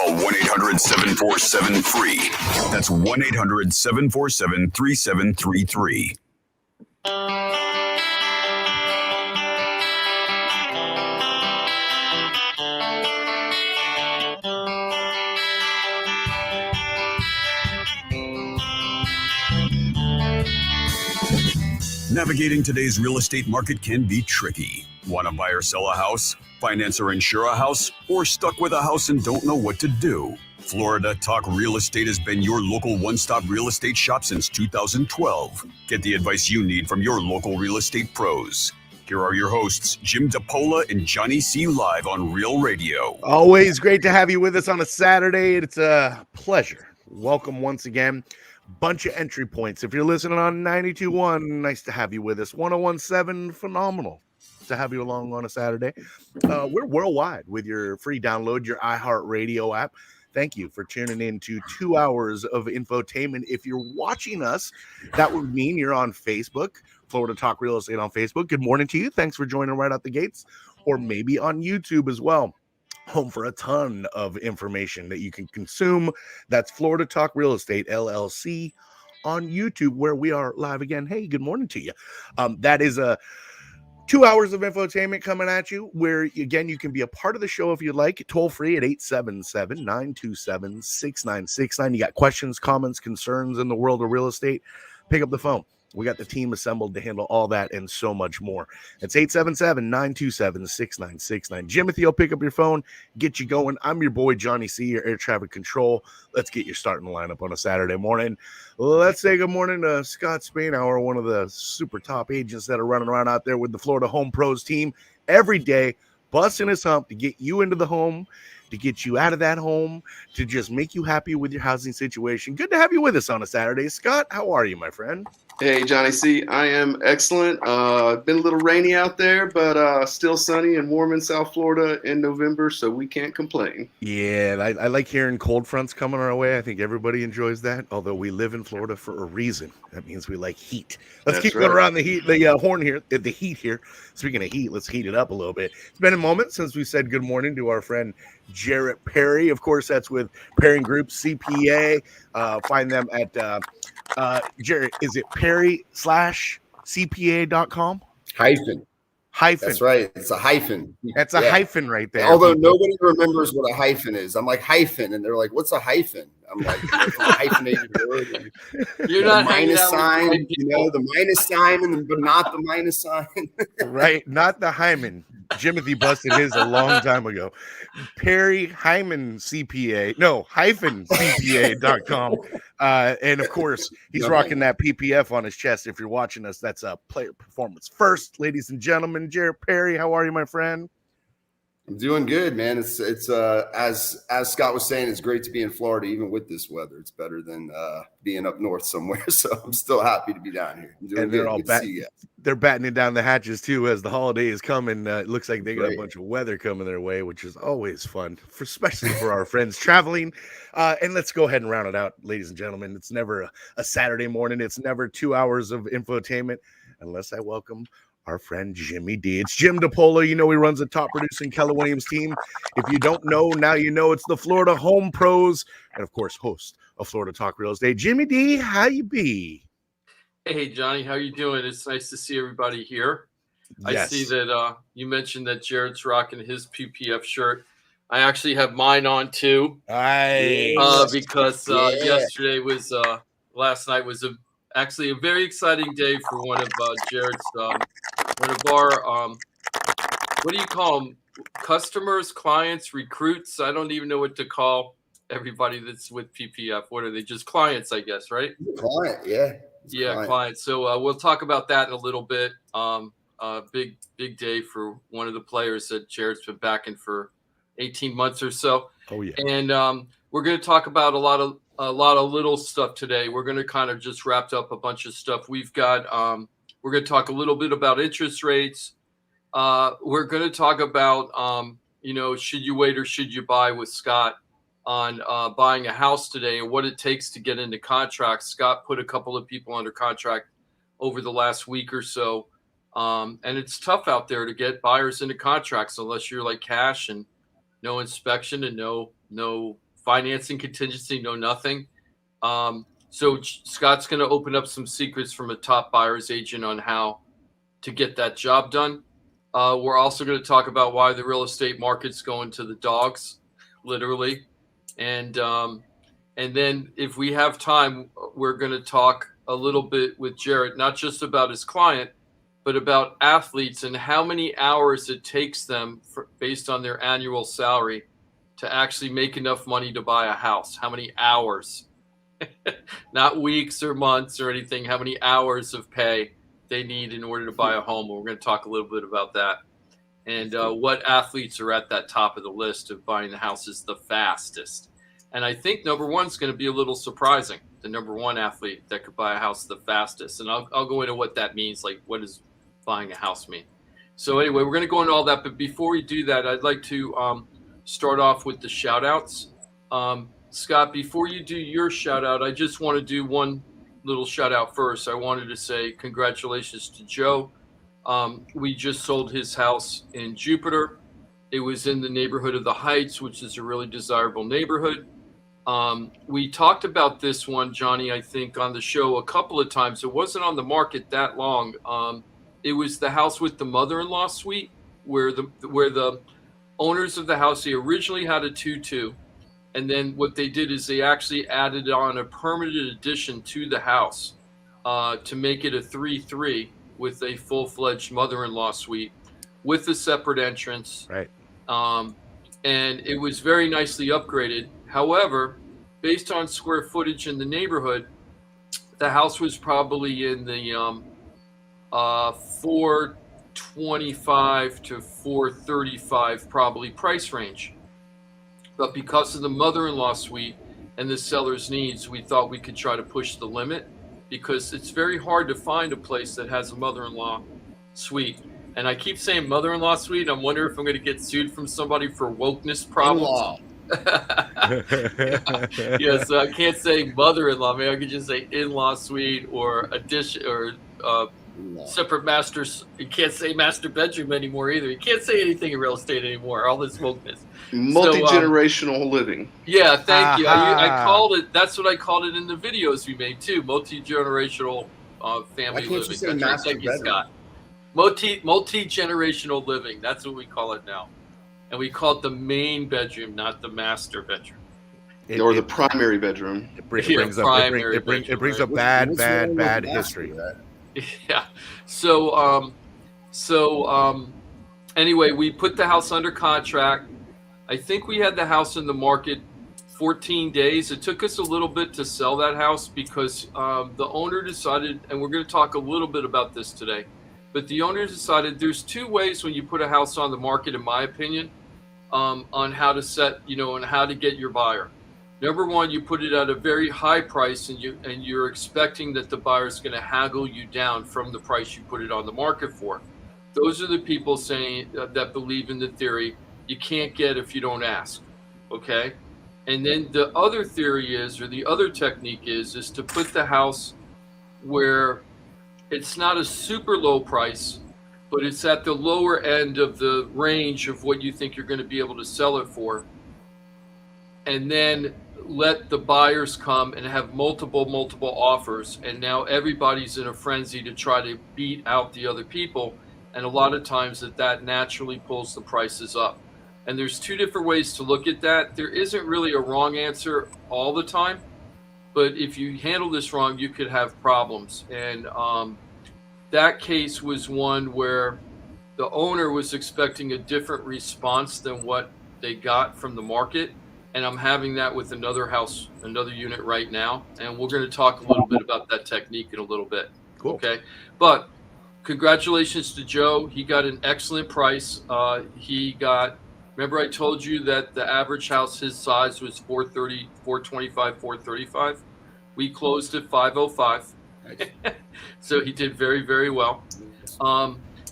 Call 1-800-747-FREE. That's 1-800-747-3733. Navigating today's real estate market can be tricky. Want to buy or sell a house, finance or insure a house, or stuck with a house and don't know what to do? Florida Talk Real Estate has been your local one-stop real estate shop since 2012. Get the advice you need from your local real estate pros. Here are your hosts, Jim DiPaola and Johnny C. live on Real Radio. Always great to have you with us on a Saturday. It's a pleasure. Welcome once again. Bunch of entry points. If you're listening on 92.1, nice to have you with us. 101.7, phenomenal to have you along on a Saturday. We're worldwide with your free download, your iHeartRadio app. Thank you for tuning in to 2 hours of infotainment. If you're watching us, that would mean you're on Facebook, Florida Talk Real Estate on Facebook. Good morning to you. Thanks for joining right out the gates. Or maybe on YouTube as well. Home for a ton of information that you can consume. That's Florida Talk Real Estate, LLC, on YouTube, where we are live again. Hey, good morning to you. That is a 2 hours of infotainment coming at you, where, again, you can be a part of the show if you'd like. Toll free at 877-927-6969. You got questions, comments, concerns in the world of real estate, pick up the phone. We got the team assembled to handle all that and so much more. It's 877-927-6969. Jimothy will pick up your phone, get you going. I'm your boy, Johnny C., your air traffic control. Let's get you starting the lineup on a Saturday morning. Let's say good morning to Scott Spainhour, one of the super top agents that are running around out there with the Florida Home Pros team every day, busting his hump to get you into the home, to get you out of that home, to just make you happy with your housing situation. Good to have you with us on a Saturday. Scott, how are you, my friend? Hey, Johnny C. I am excellent. Been a little rainy out there, but still sunny and warm in South Florida in November, so we can't complain. Yeah, I like hearing cold fronts coming our way. I think everybody enjoys that, although we live in Florida for a reason. That means we like heat. Let's keep going around the heat, the horn here, the heat here. Speaking of heat, let's heat it up a little bit. It's been a moment since we said good morning to our friend Jarrett Perry. Of course, that's with Perry Group CPA. Find them at Jarrett, is it Perry/CPA.com? Hyphen. That's right. It's a hyphen. That's a hyphen right there. Although nobody remembers what a hyphen is. I'm like, hyphen. And they're like, what's a hyphen? I'm like, a hyphenated word. You're not minus sign, the minus sign, but not the minus sign. Right. Not the hymen. Jimothy busted his a long time ago. Perry Hyman CPA. No, hyphen CPA.com. And of course, he's rocking that PPF on his chest. If you're watching us, that's a player performance first, ladies and gentlemen. Jarrett Perry, how are you, my friend? I'm doing good, man. It's as Scott was saying, it's great to be in Florida, even with this weather. It's better than being up north somewhere. So I'm still happy to be down here. I'm doing good. Good to see you. They're battening down the hatches too as the holiday is coming. It looks like they got a bunch of weather coming their way, which is always fun, especially for our friends traveling. And let's go ahead and round it out, ladies and gentlemen. It's never a Saturday morning. It's never 2 hours of infotainment unless I welcome our friend Jimmy D. It's Jim DiPaola. You know he runs the top producing Keller Williams team. If you don't know, now you know. It's the Florida Home Pros and, of course, host of Florida Talk Real Estate. Jimmy D, how you be? Hey, Johnny, how you doing? It's nice to see everybody here. Yes. I see that you mentioned that Jarrett's rocking his PPF shirt. I actually have mine on, too. Because yesterday was last night was actually a very exciting day for one of Jarrett's one of our what do you call them? Customers, clients, recruits. I don't even know what to call everybody that's with PPF. What are they? Just clients, I guess, right? Client, yeah. Clients. So we'll talk about that in a little bit. Big day for one of the players that Jarrett's been backing for 18 months or so. Oh yeah. And we're going to talk about a lot of little stuff today. We're going to kind of just wrap up a bunch of stuff. We've got we're going to talk a little bit about interest rates. We're going to talk about should you wait or should you buy with Scott on buying a house today and what it takes to get into contract. Scott put a couple of people under contract over the last week or so. And it's tough out there to get buyers into contracts unless you're like cash and no inspection and no financing contingency, no nothing. So Scott's going to open up some secrets from a top buyer's agent on how to get that job done. We're also going to talk about why the real estate market's going to the dogs, literally. And then if we have time, we're going to talk a little bit with Jarrett, not just about his client, but about athletes and how many hours it takes them based on their annual salary to actually make enough money to buy a house. How many hours, not weeks or months or anything, how many hours of pay they need in order to buy a home. We're going to talk a little bit about that. And what athletes are at that top of the list of buying the houses the fastest. And I think number one is going to be a little surprising, the number one athlete that could buy a house the fastest. And I'll go into what that means, like what does buying a house mean. So anyway, we're going to go into all that. But before we do that, I'd like to start off with the shout outs. Scott, before you do your shout out, I just want to do one little shout out first. I wanted to say congratulations to Joe. We just sold his house in Jupiter. It was in the neighborhood of the Heights, which is a really desirable neighborhood. We talked about this one, Johnny, I think on the show a couple of times. It wasn't on the market that long. It was the house with the mother-in-law suite where the owners of the house, they originally had a 2-2. And then what they did is they actually added on a permanent addition to the house to make it a 3-3 with a full-fledged mother-in-law suite with a separate entrance. Right. And it was very nicely upgraded. However, based on square footage in the neighborhood, the house was probably in the 425 to 435 probably price range. But because of the mother-in-law suite and the seller's needs, we thought we could try to push the limit because it's very hard to find a place that has a mother-in-law suite. And I keep saying mother-in-law suite. I'm wondering if I'm going to get sued from somebody for wokeness problems. Yeah, so I can't say mother-in-law. Maybe I could just say in-law suite or addition or separate masters. You can't say master bedroom anymore either. You can't say anything in real estate anymore. All this wokeness. Multi-generational living. Yeah, thank you. I called it. That's what I called it in the videos we made too. Multi-generational family living. You say master Thank you, bedroom? Scott. Multi-generational living. That's what we call it now, and we call it the main bedroom, not the master bedroom, Or the primary bedroom. It brings up bad history. Yeah. So anyway, we put the house under contract. I think we had the house in the market 14 days. It took us a little bit to sell that house because the owner decided, and we're going to talk a little bit about this today, but the owner decided there's two ways when you put a house on the market, in my opinion, on how to set, and how to get your buyer. Number one, you put it at a very high price and you're expecting that the buyer's going to haggle you down from the price you put it on the market for. Those are the people saying that believe in the theory, you can't get if you don't ask. Okay. And then the other theory is, or the other technique is to put the house where it's not a super low price, but it's at the lower end of the range of what you think you're going to be able to sell it for. And then let the buyers come and have multiple offers. And now everybody's in a frenzy to try to beat out the other people. And a lot of times that naturally pulls the prices up. And there's two different ways to look at that. There isn't really a wrong answer all the time, but if you handle this wrong, you could have problems. And that case was one where the owner was expecting a different response than what they got from the market. And I'm having that with another house, another unit right now. And we're going to talk a little bit about that technique in a little bit. Cool. Okay. But congratulations to Joe. He got an excellent price. Remember I told you that the average house, his size was 430, 425, 435. We closed at 505. So he did very, very well.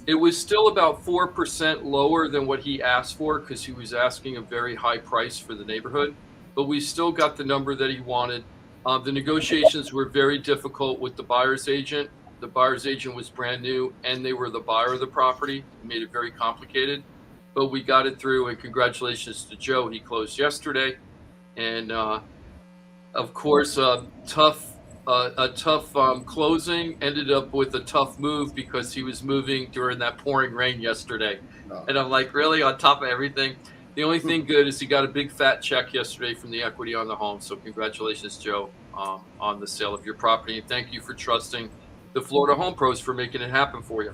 It was still about 4% lower than what he asked for because he was asking a very high price for the neighborhood, but we still got the number that he wanted. The negotiations were very difficult with the buyer's agent. The buyer's agent was brand new and they were the buyer of the property. It made it very complicated, but we got it through, and congratulations to Joe. He closed yesterday. And of course, a tough closing ended up with a tough move because he was moving during that pouring rain yesterday. And I'm like, really? On top of everything? The only thing good is he got a big fat check yesterday from the equity on the home. So congratulations, Joe, on the sale of your property. And thank you for trusting the Florida Home Pros for making it happen for you.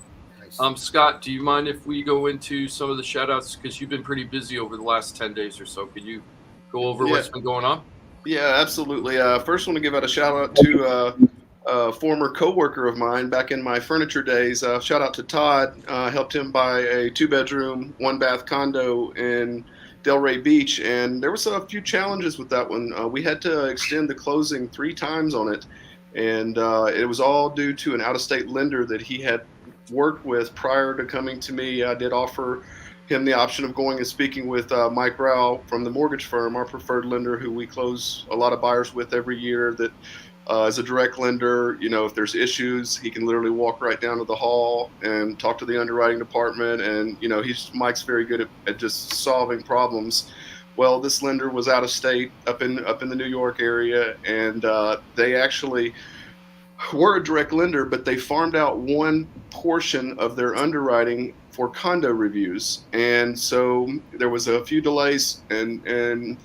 Scott, do you mind if we go into some of the shout outs? Because you've been pretty busy over the last 10 days or so. Could you go over what's been going on? Yeah, absolutely. First, want to give out a shout out to a former coworker of mine back in my furniture days. Shout out to Todd. Helped him buy a 2-bedroom, 1-bath condo in Delray Beach, and there was a few challenges with that one. We had to extend the closing 3 times on it, and it was all due to an out-of-state lender that he had worked with prior to coming to me. I did offer him the option of going and speaking with Mike Rao from the mortgage firm, our preferred lender, who we close a lot of buyers with every year. That is a direct lender. You know, if there's issues, he can literally walk right down to the hall and talk to the underwriting department. And you know, Mike's very good at just solving problems. Well, this lender was out of state, up in the New York area, and they actually were a direct lender, but they farmed out one portion of their underwriting for condo reviews. And so there was a few delays, and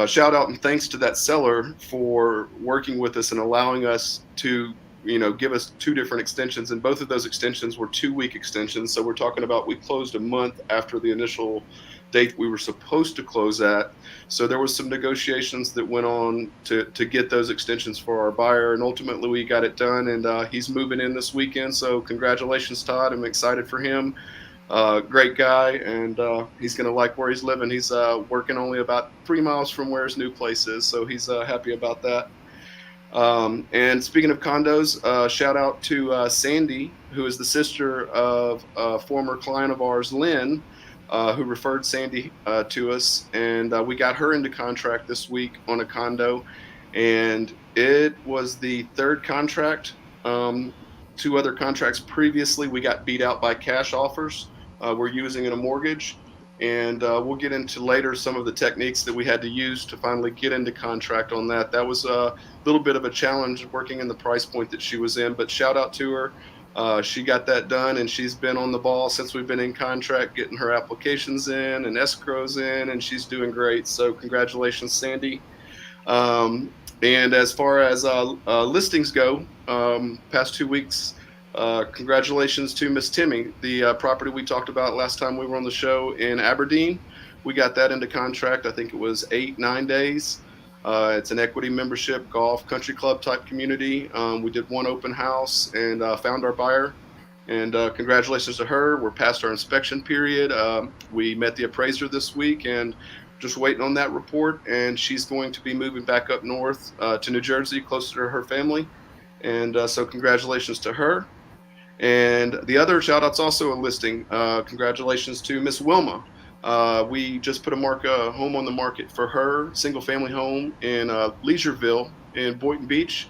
shout out and thanks to that seller for working with us and allowing us to, you know, give us 2 different extensions. And both of those extensions were 2-week extensions. So we're talking about, we closed a month after the initial date we were supposed to close at. So there was some negotiations that went on to get those extensions for our buyer, and ultimately we got it done, and he's moving in this weekend. So congratulations, Todd. I'm excited for him. Great guy, and he's going to like where he's living. He's working only about 3 miles from where his new place is, so he's happy about that. And speaking of condos, shout out to Sandy, who is the sister of a former client of ours, Lynn, who referred Sandy to us, and we got her into contract this week on a condo, and it was the 3rd contract. 2 other contracts previously we got beat out by cash offers. We're using in a mortgage, and we'll get into later some of the techniques that we had to use to finally get into contract on that. That was a little bit of a challenge working in the price point that she was in, but shout out to her. She got that done, and she's been on the ball since we've been in contract, getting her applications in and escrows in, and she's doing great. So congratulations, Sandy. And as far as listings go, past 2 weeks, congratulations to Miss Timmy, the property we talked about last time we were on the show in Aberdeen. We got that into contract. I think it was 8-9 days. It's an equity membership, golf, country club type community. We did 1 open house and found our buyer. And congratulations to her. We're past our inspection period. We met the appraiser this week and just waiting on that report. And she's going to be moving back up north to New Jersey, closer to her family. And so congratulations to her. And the other shout out's also a listing. Congratulations to Miss Wilma. We just put a home on the market for her, single family home in Leisureville in Boynton Beach.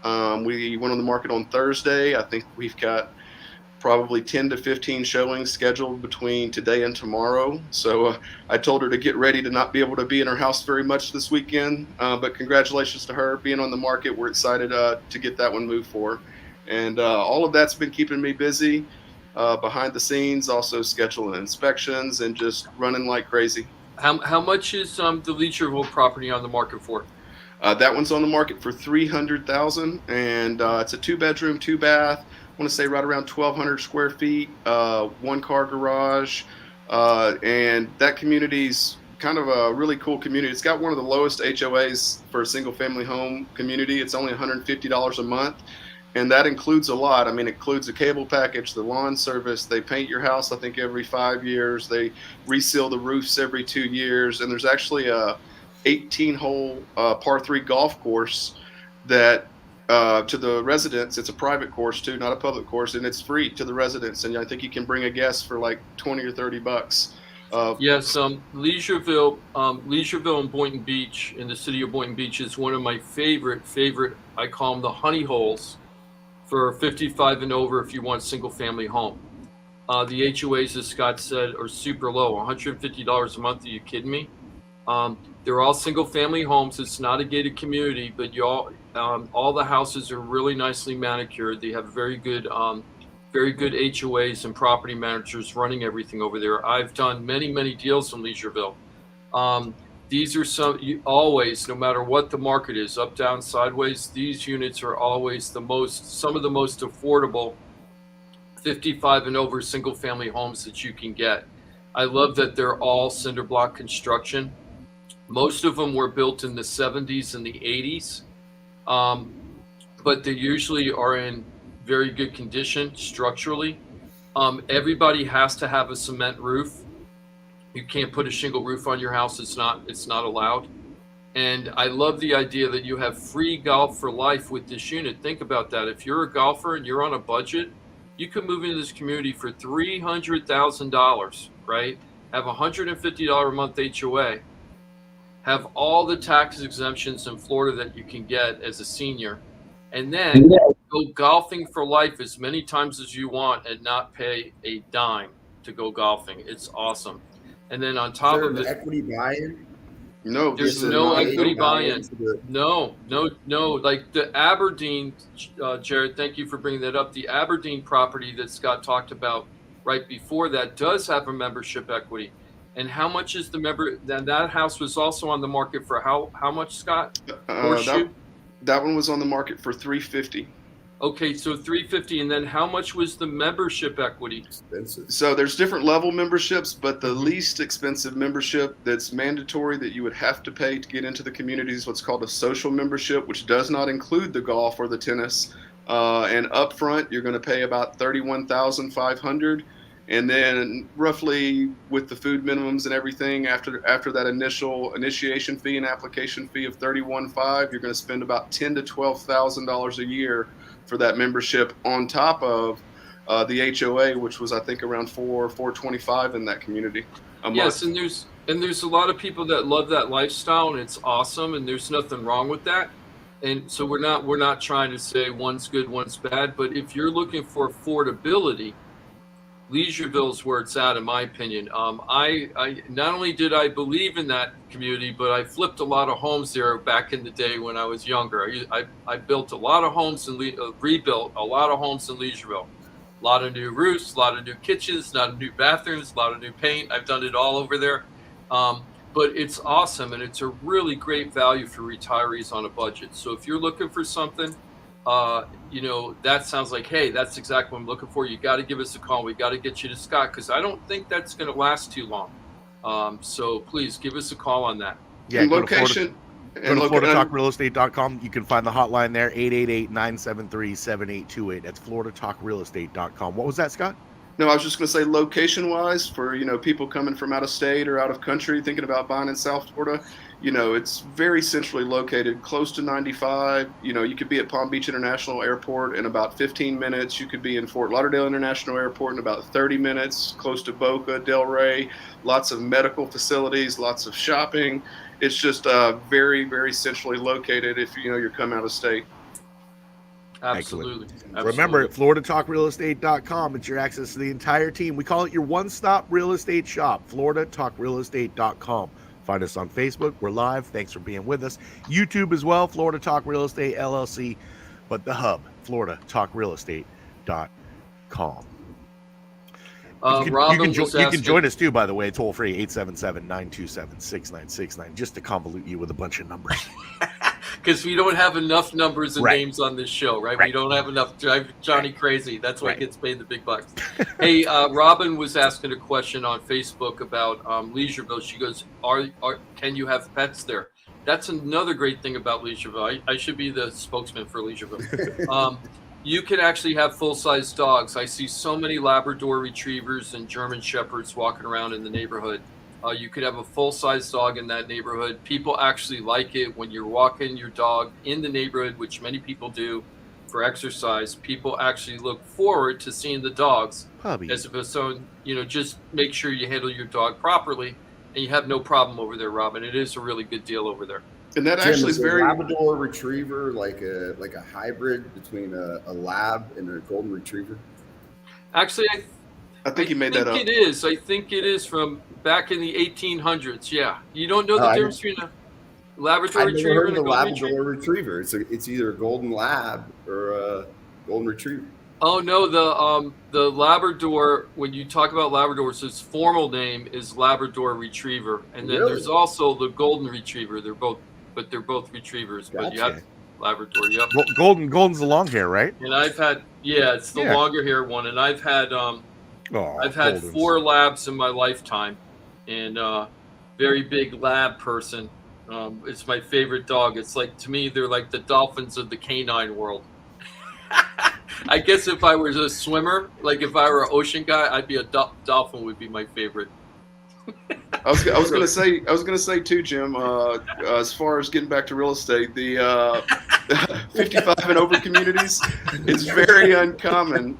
We went on the market on Thursday. I think we've got probably 10 to 15 showings scheduled between today and tomorrow. So I told her to get ready to not be able to be in her house very much this weekend. But congratulations to her being on the market. We're excited to get that one moved for her. And all of that's been keeping me busy. Behind the scenes, also scheduling inspections and just running like crazy. How much is the Leisureville property on the market for? That one's on the market for $300,000, and it's a 2-bedroom, 2-bath. I want to say right around 1,200 square feet, 1-car garage, and that community's kind of a really cool community. It's got one of the lowest HOAs for a single-family home community. It's only $150 a month. And that includes a lot. I mean, it includes a cable package, the lawn service. They paint your house, I think, every 5 years. They reseal the roofs every 2 years. And there's actually a 18-hole par 3 golf course that to the residents. It's a private course too, not a public course, and it's free to the residents. And I think you can bring a guest for like $20 or $30. Yes, Leisureville and Boynton Beach, in the city of Boynton Beach, is one of my favorite. I call them the honey holes for 55 and over if you want a single family home. The HOAs, as Scott said, are super low, $150 a month. Are you kidding me? They're all single-family homes. It's not a gated community, but all the houses are really nicely manicured. They have very good HOAs and property managers running everything over there. I've done many deals in Leisureville. These are always, no matter what the market is, up, down, sideways, these units are always some of the most affordable 55 and over single family homes that you can get. I love that they're all cinder block construction. Most of them were built in the 70s and the 80s, but they usually are in very good condition structurally. Everybody has to have a cement roof. You can't put a shingle roof on your house. It's not allowed. And I love the idea that you have free golf for life with this unit. Think about that. If you're a golfer and you're on a budget, you can move into this community for $300,000, right? Have $150 a month HOA. Have all the tax exemptions in Florida that you can get as a senior, and then go golfing for life as many times as you want and not pay a dime to go golfing. It's awesome. And then on top of it, equity buy-in? No, there's no equity buy-in. No. Like the Aberdeen, Jarrett, thank you for bringing that up. The Aberdeen property that Scott talked about right before that does have a membership equity. And how much is the member? That house was also on the market for how much, Scott? That one was on the market for $350,000. Okay, so $350,000, and then how much was the membership equity? Expensive. So there's different level memberships, but the least expensive membership that's mandatory that you would have to pay to get into the community is what's called a social membership, which does not include the golf or the tennis. And up front, you're going to pay about $31,500. And then roughly with the food minimums and everything, after that initial initiation fee and application fee of $31,500, you're going to spend about $10,000 to $12,000 a year for that membership on top of the HOA, which was I think around $425 in that community. Yes, and there's a lot of people that love that lifestyle, and it's awesome, and there's nothing wrong with that. And so we're not trying to say one's good, one's bad, but if you're looking for affordability, Leisureville's where it's at, in my opinion. I not only did I believe in that community, but I flipped a lot of homes there back in the day when I was younger. I built a lot of homes and rebuilt a lot of homes in Leisureville. A lot of new roofs, a lot of new kitchens, a lot of new bathrooms, a lot of new paint. I've done it all over there. But it's awesome, and it's a really great value for retirees on a budget. So if you're looking for something, that sounds like, hey, that's exactly what I'm looking for. You got to give us a call. We got to get you to Scott, because I don't think that's going to last too long. So please give us a call on that. Yeah, and location. Go to FloridaTalkRealEstate.com. You can find the hotline there, 888-973-7828. That's FloridaTalkRealEstate.com. What was that, Scott? No, I was just going to say location-wise for, people coming from out of state or out of country thinking about buying in South Florida, it's very centrally located, close to 95. You could be at Palm Beach International Airport in about 15 minutes. You could be in Fort Lauderdale International Airport in about 30 minutes, close to Boca, Delray, lots of medical facilities, lots of shopping. It's just very, very centrally located if, you're coming out of state. Absolutely. Remember, at FloridaTalkRealEstate.com, it's your access to the entire team. We call it your one-stop real estate shop, FloridaTalkRealEstate.com. Find us on Facebook. We're live. Thanks for being with us. YouTube as well, Florida Talk Real Estate LLC. But the hub, FloridaTalkRealEstate.com. You can join us too, by the way, toll free, 877-927-6969, just to convolute you with a bunch of numbers. Because we don't have enough numbers and names on this show, right? We don't have enough. Drive Johnny crazy. That's why he gets paid the big bucks. Hey, Robin was asking a question on Facebook about Leisureville. She goes, can you have pets there? That's another great thing about Leisureville. I should be the spokesman for Leisureville. You can actually have full-size dogs. I see so many Labrador retrievers and German shepherds walking around in the neighborhood. You could have a full-size dog in that neighborhood. People actually like it when you're walking your dog in the neighborhood, which many people do for exercise. People actually look forward to seeing the dogs. As opposed to, just make sure you handle your dog properly, and you have no problem over there, Robin. It is a really good deal over there. And that actually is very Labrador Retriever, like a hybrid between a lab and a golden retriever. Actually, I think you made that up. It is. I think it is from back in the 1800s. Yeah, you don't know the difference between Labrador I've never Retriever heard and of a the Golden Labrador Retriever? Retriever. It's either a Golden Lab or a Golden Retriever. Oh no, the Labrador. When you talk about Labradors, its formal name is Labrador Retriever, and then there's also the Golden Retriever. They're both retrievers. Gotcha. But you have Labrador. Yep. Golden's the long hair, right? And I've had it's the longer hair one, and I've had Golden's. 4 labs in my lifetime, and very big lab person. It's my favorite dog. It's like, to me, they're like the dolphins of the canine world. I guess if I was a swimmer, like if I were an ocean guy, I'd be a dolphin would be my favorite. I was gonna say too, Jim. As far as getting back to real estate, the 55 and over communities, it's very uncommon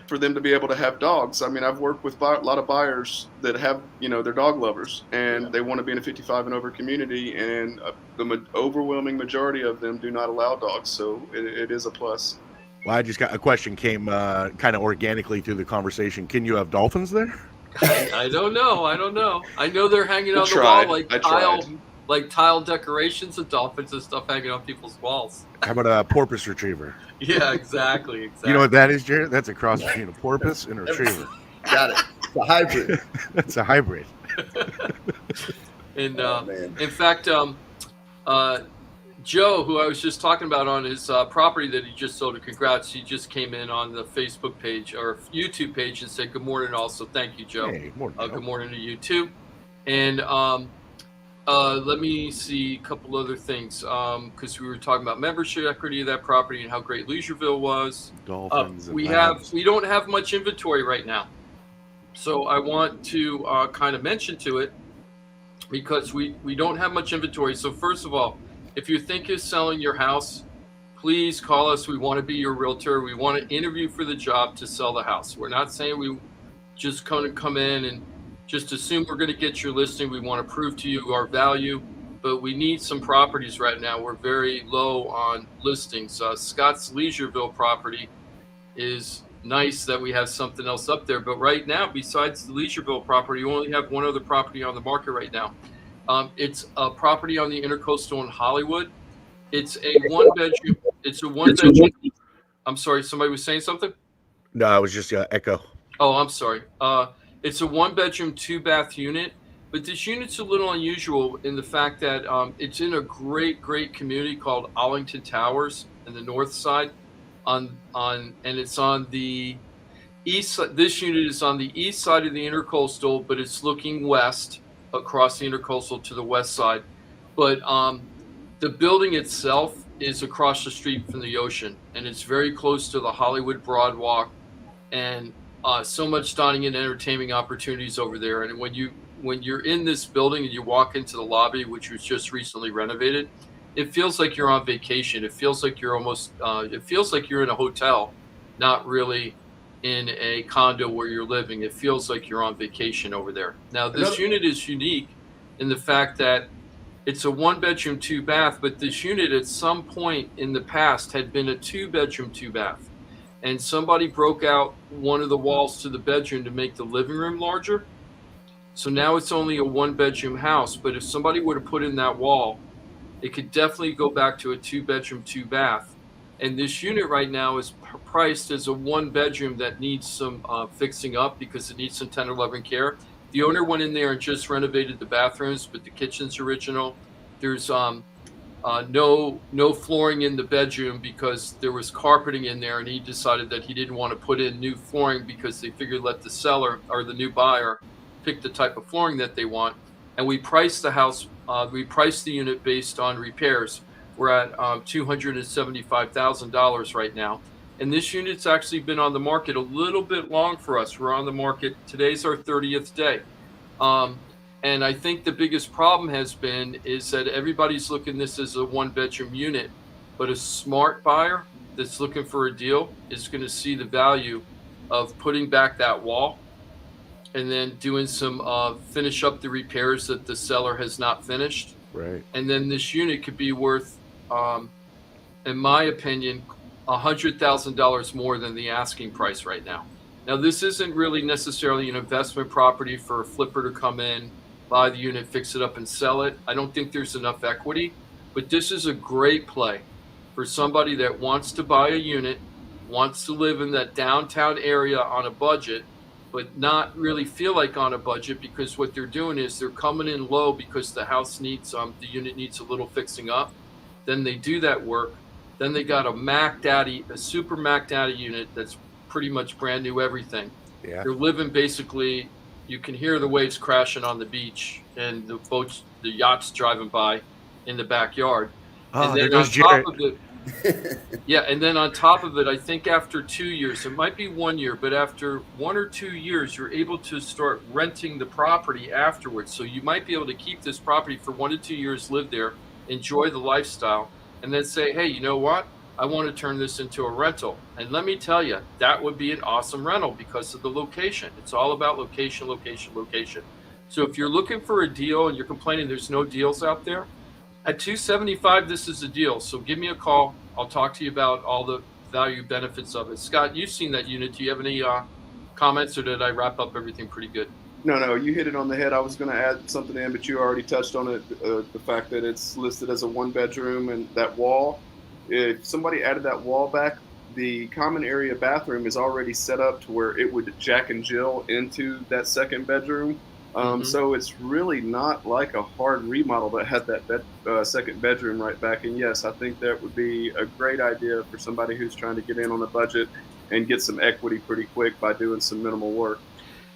for them to be able to have dogs. I mean, I've worked with a lot of buyers that have, they're dog lovers, and they want to be in a 55 and over community, and the overwhelming majority of them do not allow dogs. So it is a plus. Well, I just got a question came kind of organically through the conversation. Can you have dolphins there? I don't know. I know they're hanging on the wall like tile decorations of dolphins and stuff hanging on people's walls. How about a porpoise retriever? Yeah, exactly. You know what that is, Jarrett? That's a cross between a porpoise and a retriever. Got it. It's a hybrid. That's a hybrid. And in fact, Joe, who I was just talking about on his property that he just sold, congrats. He just came in on the Facebook page or YouTube page and said good morning also. Thank you, Joe. Hey, morning, good morning to you too. And let me see a couple other things because we were talking about membership equity of that property and how great Leisureville was. Dolphins. We don't have much inventory right now. So I want to kind of mention to it because we don't have much inventory. So first of all, if you think of selling your house, please call us. We want to be your realtor. We want to interview for the job to sell the house. We're not saying we just come in and just assume we're going to get your listing. We want to prove to you our value, but we need some properties right now. We're very low on listings. Scott's Leisureville property is nice that we have something else up there. But right now, besides the Leisureville property, you only have one other property on the market right now. It's a property on the Intercoastal in Hollywood. It's a one bedroom. I'm sorry, somebody was saying something? No, I was just echo. Oh, I'm sorry. It's a 1-bedroom, 2-bath unit, but this unit's a little unusual in the fact that it's in a great community called Arlington Towers in the north side, and it's on the east. This unit is on the east side of the Intercoastal, but it's looking west across the Intercoastal to the west side. But the building itself is across the street from the ocean, and it's very close to the Hollywood Broadwalk, and so much dining and entertainment opportunities over there. And when you're in this building and you walk into the lobby, which was just recently renovated, it feels like you're on vacation. It feels like you're it feels like you're in a hotel, not really in a condo where you're living. It feels like you're on vacation over there. Now, this unit is unique in the fact that it's a 1-bedroom, 2-bath, but this unit at some point in the past had been a 2-bedroom, 2-bath. And somebody broke out one of the walls to the bedroom to make the living room larger. So now it's only a 1-bedroom house. But if somebody were to put in that wall, it could definitely go back to a 2-bedroom, 2-bath. And this unit right now is priced as a 1-bedroom that needs some fixing up because it needs some tender loving care. The owner went in there and just renovated the bathrooms, but the kitchen's original. There's no flooring in the bedroom because there was carpeting in there, and he decided that he didn't want to put in new flooring because they figured let the seller or the new buyer pick the type of flooring that they want. And we priced the house, we priced the unit based on repairs. We're at $275,000 right now. And this unit's actually been on the market a little bit long for us. We're on the market. Today's our 30th day. And I think the biggest problem is that everybody's looking this as a 1-bedroom unit, but a smart buyer that's looking for a deal is going to see the value of putting back that wall and then doing some finish up the repairs that the seller has not finished. Right. And then this unit could be worth, in my opinion, $100,000 more than the asking price right now. Now, this isn't really necessarily an investment property for a flipper to come in buy the unit, fix it up, and sell it. I don't think there's enough equity, but this is a great play for somebody that wants to buy a unit, wants to live in that downtown area on a budget, but not really feel like on a budget, because what they're doing is they're coming in low because the house needs the unit needs a little fixing up. Then they do that work. Then they got a super Mac Daddy unit that's pretty much brand new everything. Yeah. They're living basically, you can hear the waves crashing on the beach and the boats, the yachts driving by in the backyard. Oh, and there then on goes Jarrett. top of it, yeah, and then on top of it, I think after 2 years, it might be 1 year, but after 1 or 2 years, you're able to start renting the property afterwards. So you might be able to keep this property for 1 to 2 years, live there, enjoy the lifestyle, and then say, hey, you know what? I want to turn this into a rental. And let me tell you, that would be an awesome rental because of the location. It's all about location, location, location. So if you're looking for a deal and you're complaining there's no deals out there, at $275, this is a deal. So give me a call. I'll talk to you about all the value benefits of it. Scott, you've seen that unit. Do you have any comments, or did I wrap up everything pretty good? No, you hit it on the head. I was going to add something in, but you already touched on it. The fact that it's listed as a 1-bedroom, and that wall, if somebody added that wall back, the common area bathroom is already set up to where it would Jack and Jill into that 2nd bedroom. So it's really not like a hard remodel that had that 2nd bedroom right back. And yes, I think that would be a great idea for somebody who's trying to get in on a budget and get some equity pretty quick by doing some minimal work.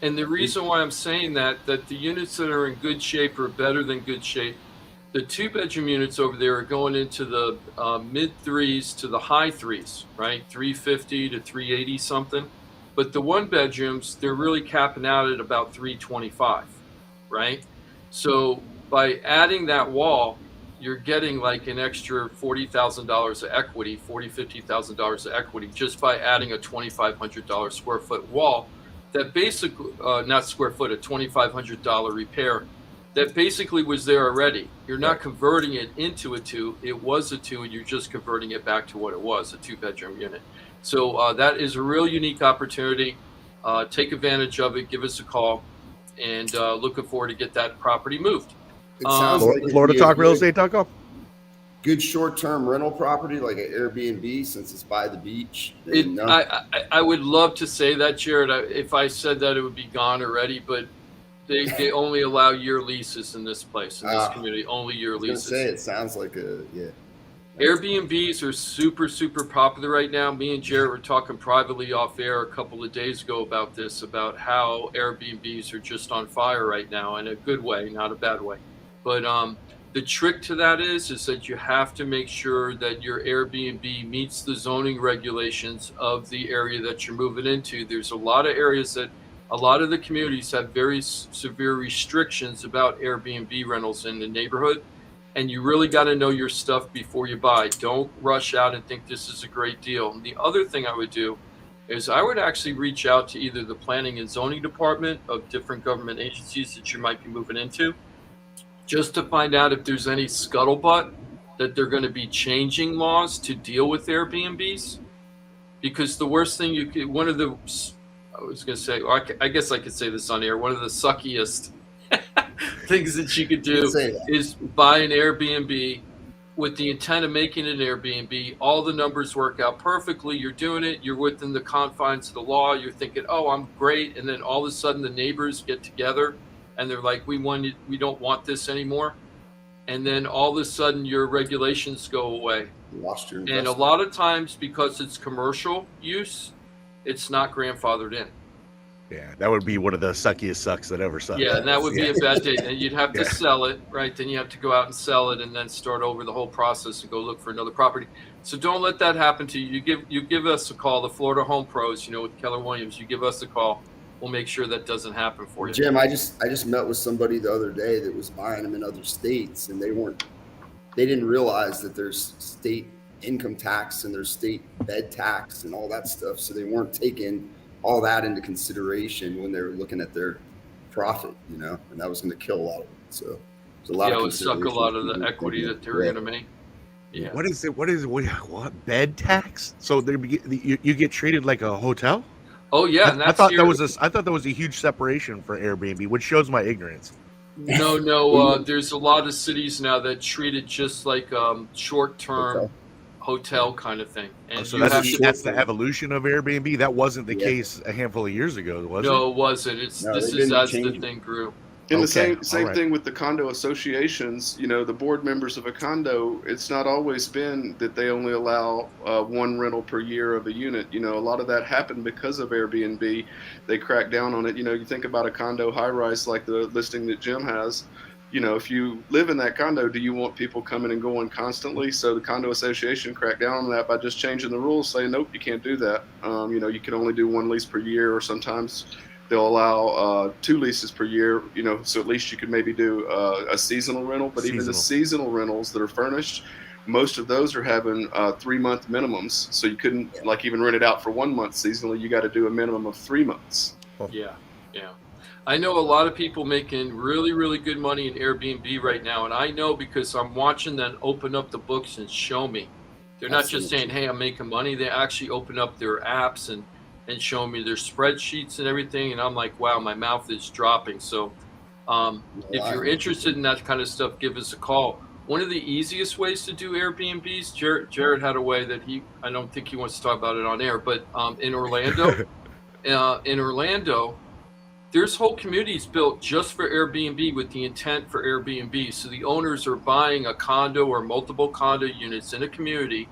And the reason why I'm saying that the units that are in good shape are better than good shape. The 2-bedroom units over there are going into the mid 3s to the high 3s, right? 350 to 380 something. But the 1-bedrooms, they're really capping out at about 325, right? So by adding that wall, you're getting like an extra $40,000 of equity, $50,000 of equity, just by adding a $2,500 square foot wall. That basically, not square foot, a $2,500 repair that basically was there already. You're not converting it into a 2. It was a 2, and you're just converting it back to what it was, a 2-bedroom unit. So that is a real unique opportunity. Take advantage of it. Give us a call, and looking forward to get that property moved. It sounds like FloridaTalkRealEstate.com. Good short-term rental property, like an Airbnb, since it's by the beach. I would love to say that, Jarrett. If I said that, it would be gone already. But they only allow year leases in this place, in this community. Only year leases. It sounds like Airbnbs are super, super popular right now. Me and Jarrett were talking privately off air a couple of days ago about this, about how Airbnbs are just on fire right now, in a good way, not a bad way. But the trick to that is that you have to make sure that your Airbnb meets the zoning regulations of the area that you're moving into. There's a lot of areas that a lot of the communities have very severe restrictions about Airbnb rentals in the neighborhood. And you really got to know your stuff before you buy. Don't rush out and think this is a great deal. And the other thing I would do is I would actually reach out to either the planning and zoning department of different government agencies that you might be moving into, just to find out if there's any scuttlebutt that they're going to be changing laws to deal with Airbnbs. Because the worst thing I guess I could say this on air, one of the suckiest things that you could do is buy an Airbnb with the intent of making it an Airbnb. All the numbers work out perfectly. You're doing it. You're within the confines of the law. You're thinking, oh, I'm great. And then all of a sudden the neighbors get together and they're like, we don't want this anymore. And then all of a sudden your regulations go away. Lost your investment. And a lot of times, because it's commercial use, it's not grandfathered in. Yeah, that would be one of the suckiest sucks that ever sucked. Yeah, and that would be a bad day. And you'd have to sell it, right? Then you have to go out and sell it, and then start over the whole process and go look for another property. So don't let that happen to you. You give us a call, the Florida Home Pros, with Keller Williams. You give us a call. We'll make sure that doesn't happen for you. Jim, I just met with somebody the other day that was buying them in other states, and they didn't realize that there's state income tax and there's state bed tax and all that stuff. So they weren't taking all that into consideration when they were looking at their profit, and that was going to kill a lot of it. So there's a lot of suck a lot of the equity that they're going to make. Yeah. What is it? What bed tax? So you get treated like a hotel? Oh yeah, I thought that was a huge separation for Airbnb, which shows my ignorance. No. There's a lot of cities now that treat it just like short-term hotel kind of thing. And so that's the evolution of Airbnb. That wasn't the case a handful of years ago, was it? No, it wasn't. This is as the thing grew. And the same thing with the condo associations. The board members of a condo, it's not always been that they only allow one rental per year of a unit. A lot of that happened because of Airbnb. They cracked down on it. You think about a condo high-rise like the listing that Jim has. If you live in that condo, do you want people coming and going constantly? So the condo association cracked down on that by just changing the rules, saying, nope, you can't do that. You can only do one lease per year, or sometimes they'll allow 2 leases per year, so at least you could maybe do a seasonal rental. But even the seasonal rentals that are furnished, most of those are having 3-month minimums. So you couldn't even rent it out for 1 month seasonally. You got to do a minimum of 3 months. Yeah. I know a lot of people making really, really good money in Airbnb right now. And I know because I'm watching them open up the books and show me. They're not just saying, hey, I'm making money. They actually open up their apps and showing me their spreadsheets and everything. And I'm like, wow, my mouth is dropping. So if you're interested in that kind of stuff, give us a call. One of the easiest ways to do Airbnbs, Jarrett had a way that I don't think he wants to talk about it on air, but in Orlando, there's whole communities built just for Airbnb with the intent for Airbnb. So the owners are buying a condo or multiple condo units in a community,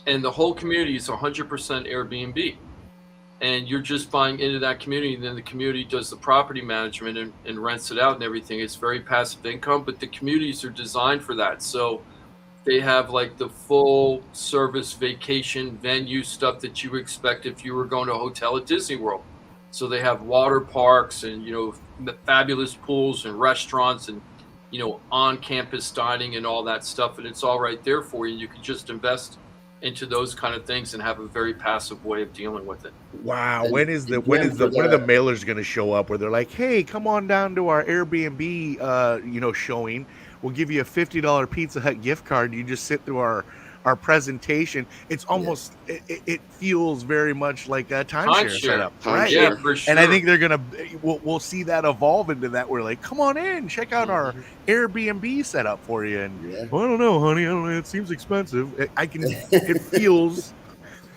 and the whole community is 100% Airbnb. And you're just buying into that community, and then the community does the property management and rents it out and everything. It's very passive income, but the communities are designed for that. So they have like the full service vacation venue stuff that you would expect if you were going to a hotel at Disney World. So they have water parks and, fabulous pools and restaurants and, on-campus dining and all that stuff. And it's all right there for you. You can just invest into those kind of things and have a very passive way of dealing with it. Wow. When are the mailers going to show up where they're like, hey, come on down to our Airbnb, showing. We'll give you a $50 Pizza Hut gift card. You just sit through our presentation. It's almost it feels very much like a timeshare setup, right? Yeah, for sure. And I think they're we'll see that evolve into that. We're like, come on in, check out our Airbnb setup for you. And well, I don't know, honey. I don't know. It seems expensive. It feels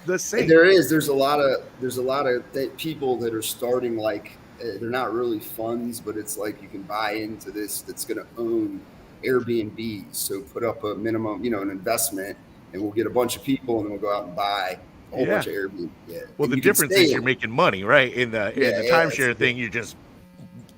the same. There's a lot of people that are starting they're not really funds, but it's like you can buy into this that's going to own Airbnb. So put up a minimum, an investment. And we'll get a bunch of people, and then we'll go out and buy a whole bunch of Airbnb. Yeah. Well, the difference is you're making money, right? In the timeshare thing, you're just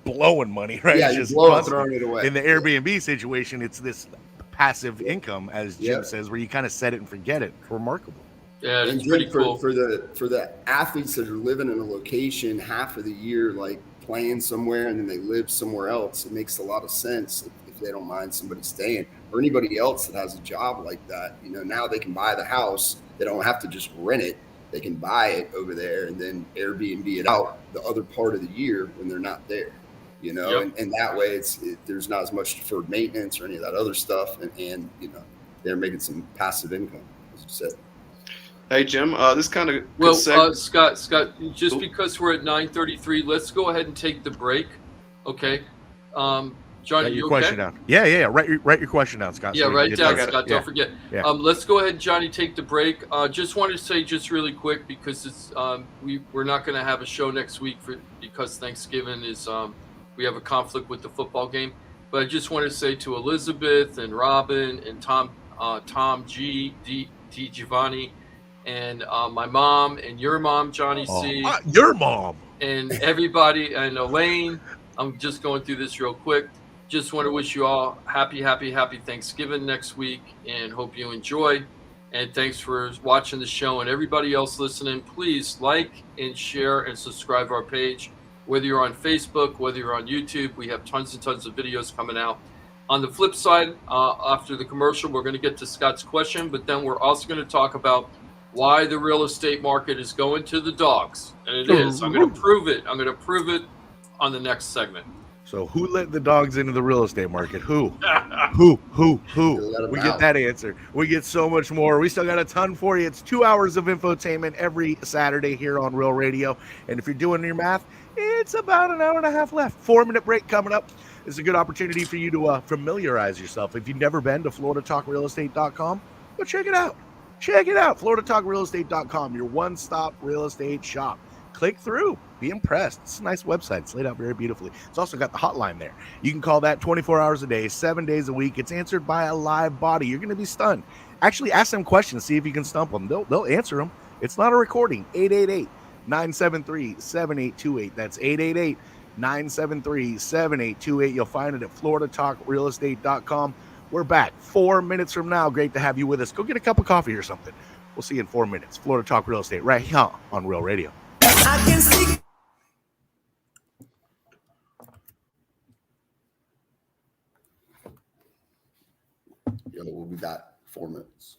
blowing money, right? Yeah, you're just throwing it away. In the Airbnb situation, it's this passive income, as Jim says, where you kind of set it and forget it. It's remarkable. Yeah, it's pretty cool. For the athletes that are living in a location half of the year, like playing somewhere, and then they live somewhere else, it makes a lot of sense if they don't mind somebody staying. Or anybody else that has a job like that, now they can buy the house. They don't have to just rent it. They can buy it over there and then Airbnb it out the other part of the year when they're not there, and that way there's not as much deferred maintenance or any of that other stuff. And they're making some passive income, as you said. Hey, Jim, this kind of Scott, just because we're at 9:33, let's go ahead and take the break. Okay. Johnny, write your question down. Yeah. Write your question down, Scott. Yeah, write it down, Scott. Don't forget. Yeah. Let's go ahead and Johnny take the break. Just wanted to say just really quick because it's we're not going to have a show next week because Thanksgiving is we have a conflict with the football game. But I just wanted to say to Elizabeth and Robin and Tom G, D Giovanni, and my mom and your mom, Johnny C. Your mom and everybody and Elaine. I'm just going through this real quick. Just want to wish you all happy Thanksgiving next week and hope you enjoy. And thanks for watching the show. And everybody else listening, please like and share and subscribe to our page. Whether you're on Facebook, whether you're on YouTube, we have tons and tons of videos coming out. On the flip side, after the commercial, we're going to get to Scott's question, but then we're also going to talk about why the real estate market is going to the dogs. And it is. I'm going to prove it. I'm going to prove it on the next segment. So who let the dogs into the real estate market? Who? We get that answer. We get so much more. We still got a ton for you. It's 2 hours of infotainment every Saturday here on Real Radio. And if you're doing your math, it's about an hour and a half left. 4-minute break coming up. It's a good opportunity for you to familiarize yourself. If you've never been to floridatalkrealestate.com, go check it out. Check it out. floridatalkrealestate.com, your one-stop real estate shop. Click through. Be impressed. It's a nice website. It's laid out very beautifully. It's also got the hotline there. You can call that 24 hours a day, 7 days a week. It's answered by a live body. You're going to be stunned. Actually, ask them questions. See if you can stump them. They'll answer them. It's not a recording. 888-973-7828. That's 888-973-7828. You'll find it at floridatalkrealestate.com. We're back 4 minutes from now. Great to have you with us. Go get a cup of coffee or something. We'll see you in 4 minutes. Florida Talk Real Estate right here on Real Radio. I can see. Yo, we'll be back 4 minutes.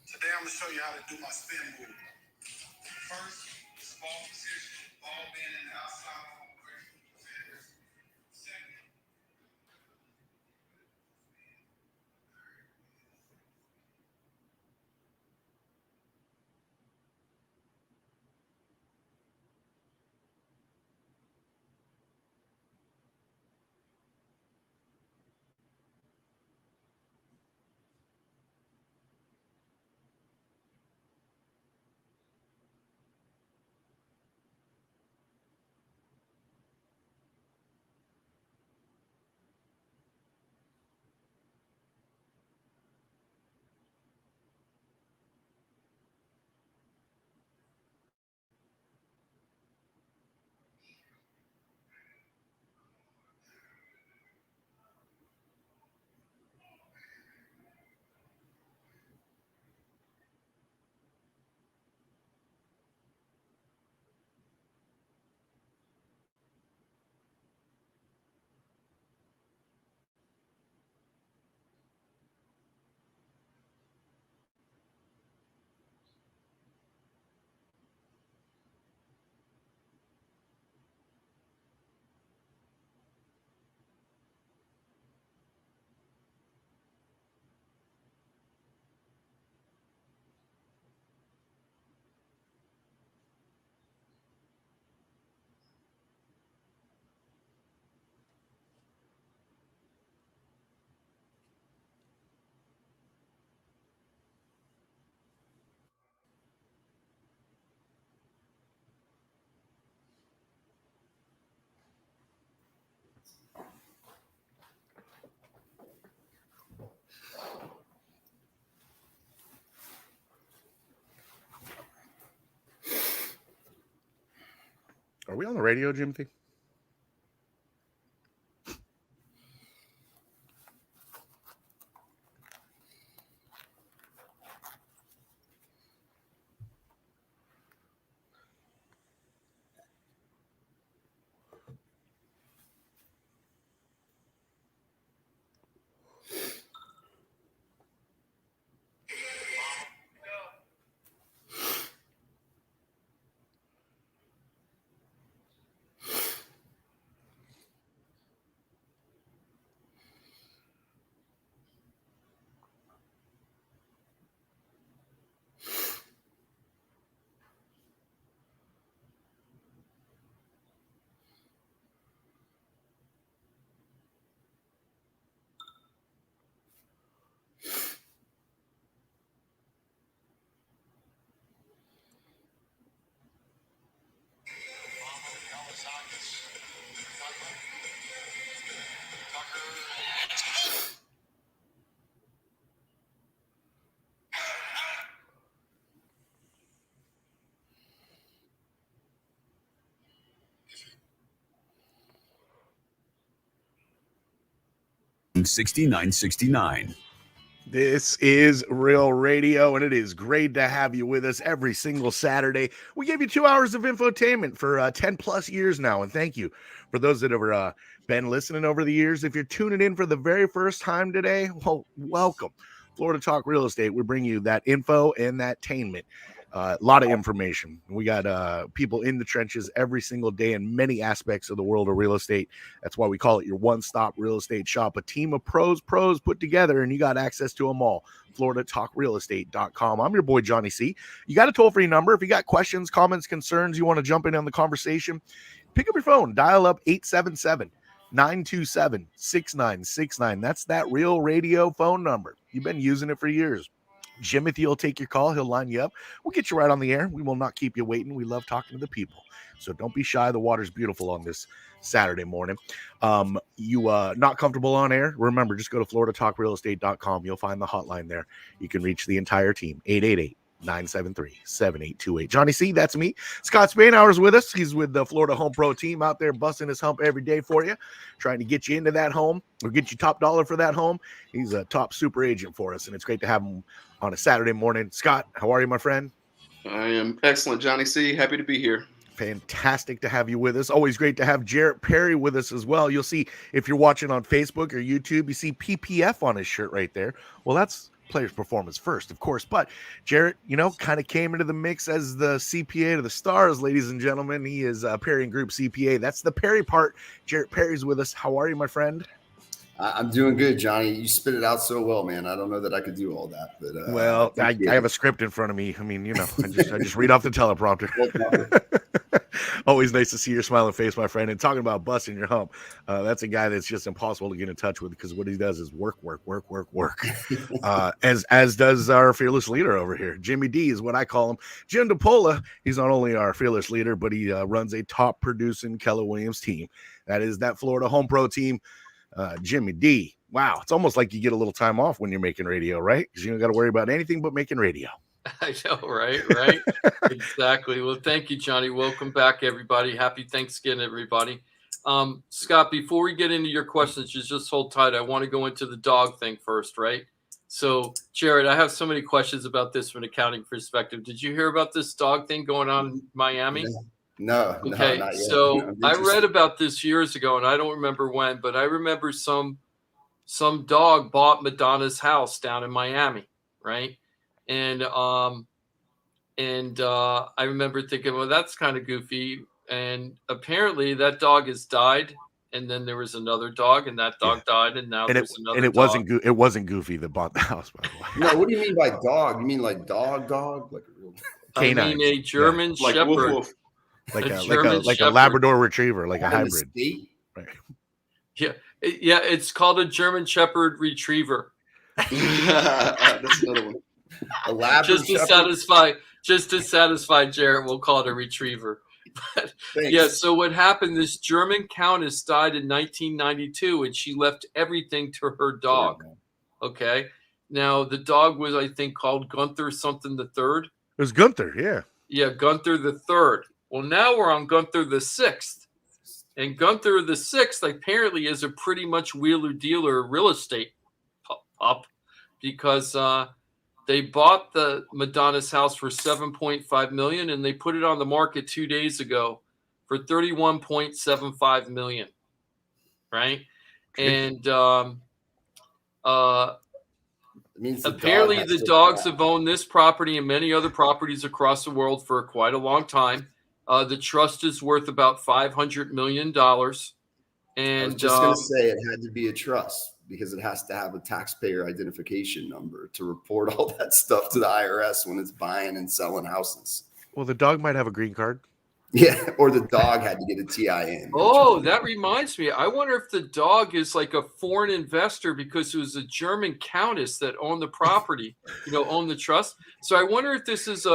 Today I'm going to show you how to do my spin move. First, it's ball position, ball being in the outside ball. Second, Are we on the radio, Jimothy? $69.69. This is Real Radio, and it is great to have you with us every single Saturday. We give you 2 hours of infotainment for 10 plus years now, and thank you for those that have been listening over the years. If you're tuning in for the very first time today, well, welcome. Florida Talk Real Estate. We bring you that info and that tainment. A lot of information. We got people in the trenches every single day in many aspects of the world of real estate. That's why we call it your one-stop real estate shop. A team of pros put together, and you got access to them all. FloridaTalkRealEstate.com. I'm your boy, Johnny C. You got a toll-free number. If you got questions, comments, concerns, you want to jump in on the conversation, pick up your phone. Dial up 877-927-6969. That's that Real Radio phone number. You've been using it for years. Jimothy will take your call. He'll line you up. We'll get you right on the air. We will not keep you waiting. We love talking to the people. So don't be shy. The water's beautiful on this Saturday morning. You not comfortable on air? Remember, just go to FloridaTalkRealEstate.com. You'll find the hotline there. You can reach the entire team, 888-973-7828. Johnny C, that's me. Scott Spainhour's with us. He's with the Florida Home Pro team out there busting his hump every day for you, trying to get you into that home or get you top dollar for that home. He's a top super agent for us, and it's great to have him on a Saturday morning. Scott, how are you, my friend? I am excellent, Johnny C. Happy to be here. Fantastic to have you with us. Always great to have Jarrett Perry with us as well. You'll see if you're watching on Facebook or YouTube, you see PPF on his shirt right there. Well, that's players' performance first, of course. But Jarrett, kind of came into the mix as the CPA to the stars, ladies and gentlemen. He is Perry and Group CPA. That's the Perry part. Jarrett Perry's with us. How are you, my friend? I'm doing good, Johnny. You spit it out so well, man. I don't know that I could do all that, but well, I have a script in front of me. I mean, I just read off the teleprompter. Always nice to see your smiling face, my friend. And talking about busting your hump, that's a guy that's just impossible to get in touch with because what he does is work. As does our fearless leader over here. Jimmy D is what I call him. Jim DiPaola, he's not only our fearless leader, but he runs a top producing Keller Williams team. That is that Florida Home Pro team. Jimmy D. Wow, it's almost like you get a little time off when you're making radio, right? Because you don't got to worry about anything but making radio. I know, right? Exactly. Well, thank you, Johnny. Welcome back, everybody. Happy Thanksgiving, everybody. Scott, before we get into your questions, just hold tight. I want to go into the dog thing first, right? So, Jarrett, I have so many questions about this from an accounting perspective. Did you hear about this dog thing going on in Miami? No. Okay, not yet. So I read about this years ago, and I don't remember when, but I remember some dog bought Madonna's house down in Miami, right? And I remember thinking, well, that's kind of goofy. And apparently that dog has died, and then there was another dog, and that dog died, and now there's another. And it wasn't Goofy that bought the house, by the way. No, what do you mean by dog? You mean like dog, like a real canine? I mean a German Shepherd. Like woof. Like a Labrador Retriever, like a hybrid. Right. Yeah, it's called a German Shepherd Retriever. That's another one. A Labrador just to satisfy Jarrett, we'll call it a retriever. But yeah, so what happened? This German countess died in 1992, and she left everything to her dog. Okay, now the dog was, I think, called Gunther something the third. It was Gunther, yeah. Yeah, Gunther the third. Well, now we're on Gunther the sixth. And Gunther the sixth apparently is a pretty much wheeler dealer real estate up because they bought the Madonna's house for $7.5 million, and they put it on the market 2 days ago for $31.75 million. Right. And apparently the dogs have owned this property and many other properties across the world for quite a long time. The trust is worth about $500 million. And I was just going to say it had to be a trust because it has to have a taxpayer identification number to report all that stuff to the IRS when it's buying and selling houses. Well, the dog might have a green card. Yeah, or the dog had to get a TIN. Oh, that reminds me. I wonder if the dog is like a foreign investor because it was a German countess that owned the property, owned the trust. So I wonder if this is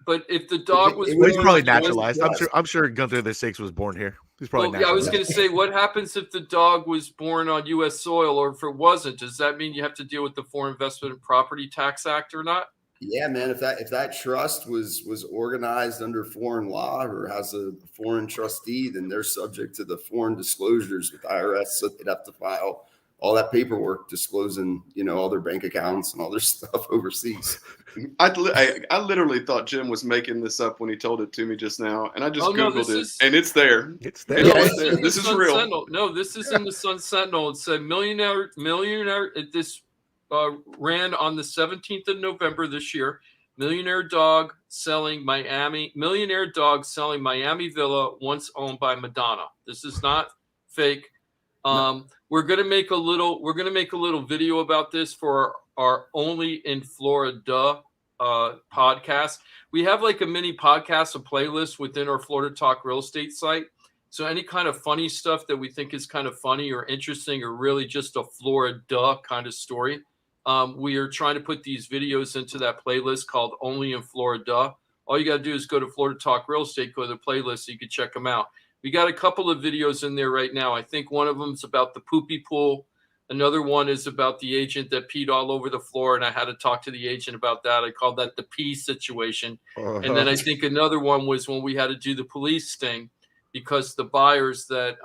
but if the dog was he's probably naturalized. I'm sure Gunther the Sixth was born here. He's probably naturalized. Yeah, I was going to say, what happens if the dog was born on U.S. soil, or if it wasn't? Does that mean you have to deal with the Foreign Investment and Property Tax Act or not? Yeah, man. If that trust was organized under foreign law or has a foreign trustee, then they're subject to the foreign disclosures with IRS. So they'd have to file all that paperwork disclosing, all their bank accounts and all their stuff overseas. I literally thought Jim was making this up when he told it to me just now, and I just Googled it, and it's there. It's there. No, It's there. This is real. Sentinel. No, this is in the Sun Sentinel. It said millionaire. This ran on the 17th of November this year. Millionaire dog selling Miami villa once owned by Madonna. This is not fake. No. We're gonna make a little video about this for our Only in Florida podcast. We have like a mini podcast, a playlist within our Florida Talk Real Estate site. So any kind of funny stuff that we think is kind of funny or interesting or really just a Florida kind of story, we are trying to put these videos into that playlist called Only in Florida. All you got to do is go to Florida Talk Real Estate, go to the playlist so you can check them out. We got a couple of videos in there right now. I think one of them is about the poopy pool. Another one is about the agent that peed all over the floor, and I had to talk to the agent about that. I called that the pee situation. And then I think another one was when we had to do the police sting because the buyers that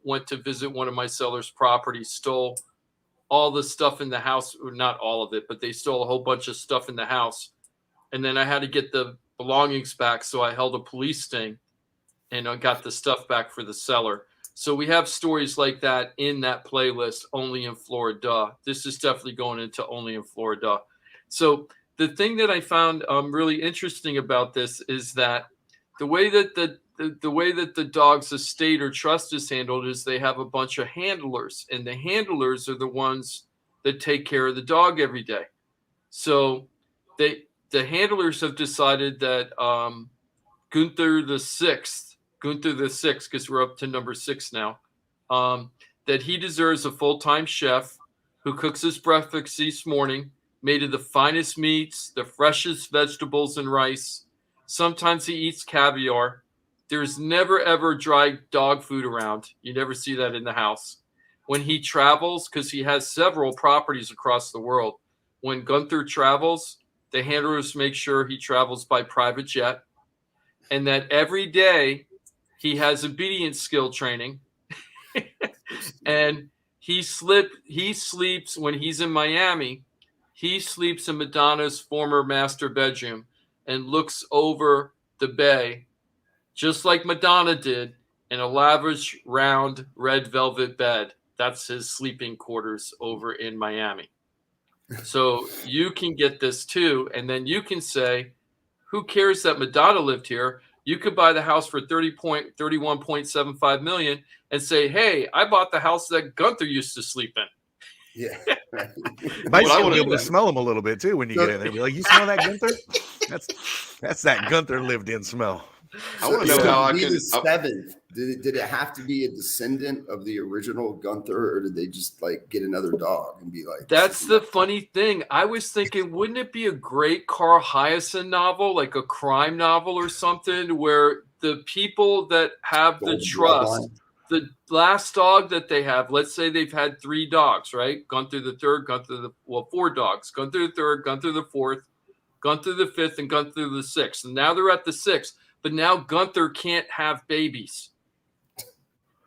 went to visit one of my sellers' properties stole all the stuff in the house, or not all of it, but they stole a whole bunch of stuff in the house. And then I had to get the belongings back, so I held a police sting and I got the stuff back for the seller. So we have stories like that in that playlist, Only in Florida. This is definitely going into Only in Florida. So the thing that I found really interesting about this is that the way that the dog's estate or trust is handled is they have a bunch of handlers, and the handlers are the ones that take care of the dog every day. So the handlers have decided that Gunther the sixth, because we're up to number 6 now, that he deserves a full-time chef who cooks his breakfast each morning, made of the finest meats, the freshest vegetables and rice. Sometimes he eats caviar. There's never, ever dry dog food around. You never see that in the house. When he travels, because he has several properties across the world, when Gunther travels, the handlers make sure he travels by private jet, and that every day he has obedience skill training, and he sleeps when he's in Miami. He sleeps in Madonna's former master bedroom and looks over the bay, just like Madonna did, in a lavish, round, red velvet bed. That's his sleeping quarters over in Miami. So you can get this too, and then you can say, who cares that Madonna lived here? You could buy the house for $31.75 million and say, hey, I bought the house that Gunther used to sleep in. Yeah. Might still be able to smell them a little bit too when you get in there. Be like, you smell that Gunther? That's that Gunther lived in smell. I want to know how I be can. the seventh. Did it have to be a descendant of the original Gunther, or did they just like get another dog and be like? That's the funny thing. I was thinking, wouldn't it be a great Carl Hyacin novel, like a crime novel or something, where the people that have the trust, the last dog that they have, let's say they've had 3 dogs, right? Gunther the third, 4 dogs, Gunther the third, Gunther the fourth, Gunther the fifth, and Gunther the sixth. And now they're at the 6th, but now Gunther can't have babies.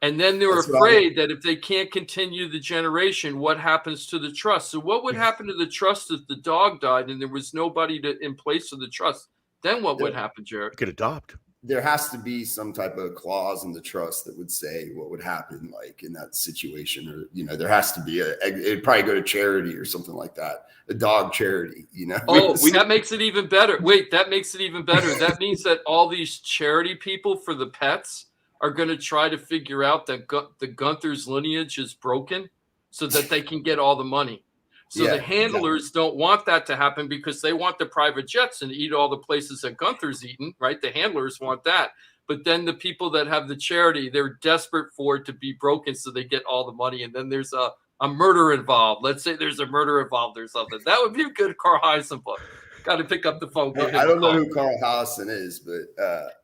And then they're afraid that if they can't continue the generation, what happens to the trust? So what would happen to the trust if the dog died and there was nobody in place of the trust? Then what would happen, Jarrett? You could adopt. There has to be some type of clause in the trust that would say what would happen, like in that situation, or there has to be it'd probably go to charity or something like that, a dog charity. That makes it even better. Wait, that makes it even better. That means that all these charity people for the pets are going to try to figure out that the Gunther's lineage is broken so that they can get all the money. So the handlers don't want that to happen because they want the private jets and eat all the places that Gunther's eaten, right? The handlers want that. But then the people that have the charity, they're desperate for it to be broken so they get all the money. And then there's a murder involved. Let's say there's a murder involved or something. That would be a good Carl Hyacin book. Got to pick up the phone. Well, I don't know who Carl Hyacin is, but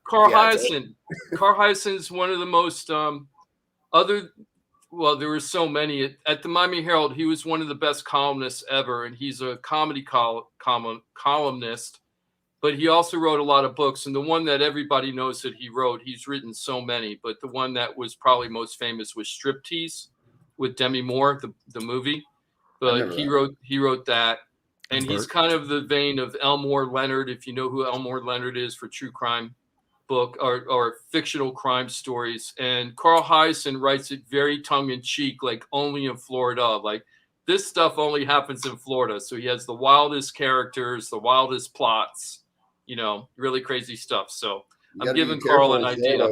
Carl Hyacin. Carl Hyacin is one of the most well, there were so many. At the Miami Herald, he was one of the best columnists ever, and he's a comedy columnist, but he also wrote a lot of books. And the one that everybody knows that he wrote, he's written so many, but the one that was probably most famous was Striptease, with Demi Moore, the movie, but he wrote that, and he's kind of the vein of Elmore Leonard, if you know who Elmore Leonard is for true crime book or fictional crime stories. And Carl Hiaasen writes it very tongue-in-cheek, like only in Florida, like this stuff only happens in Florida. So he has the wildest characters, the wildest plots, really crazy stuff. So I'm giving Carl an idea.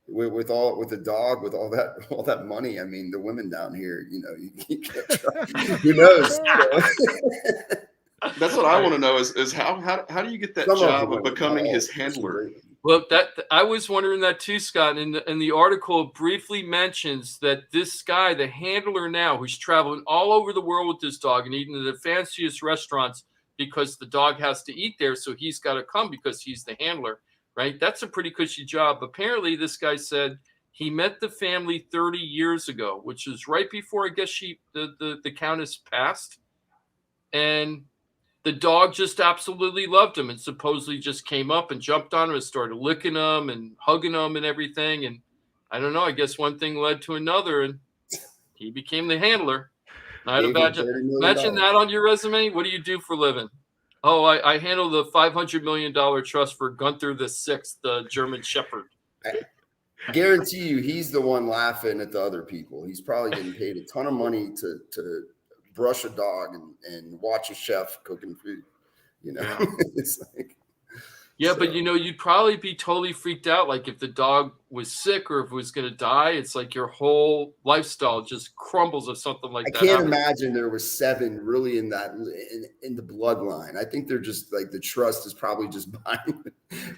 With the dog, with all that money, I mean, the women down here, you can't try. Who knows? That's what I want to know is how do you get that job of becoming his handler? Well, I was wondering that too, Scott. And the article briefly mentions that this guy, the handler now, who's traveling all over the world with this dog and eating at the fanciest restaurants because the dog has to eat there, so he's got to come because he's the handler, right? That's a pretty cushy job. Apparently, this guy said he met the family 30 years ago, which is right before, I guess, the countess passed. And the dog just absolutely loved him and supposedly just came up and jumped on him and started licking him and hugging him and everything. And I don't know, I guess one thing led to another and he became the handler. Imagine that on your resume. What do you do for a living? Oh, I handle the $500 million trust for Gunther VI, the German Shepherd. I guarantee you he's the one laughing at the other people. He's probably getting paid a ton of money to brush a dog and watch a chef cooking food, It's like, but you'd probably be totally freaked out. Like if the dog was sick or if it was going to die, it's like your whole lifestyle just crumbles if something like that. I can't imagine there was 7 really in that, in the bloodline. I think they're just like, the trust is probably just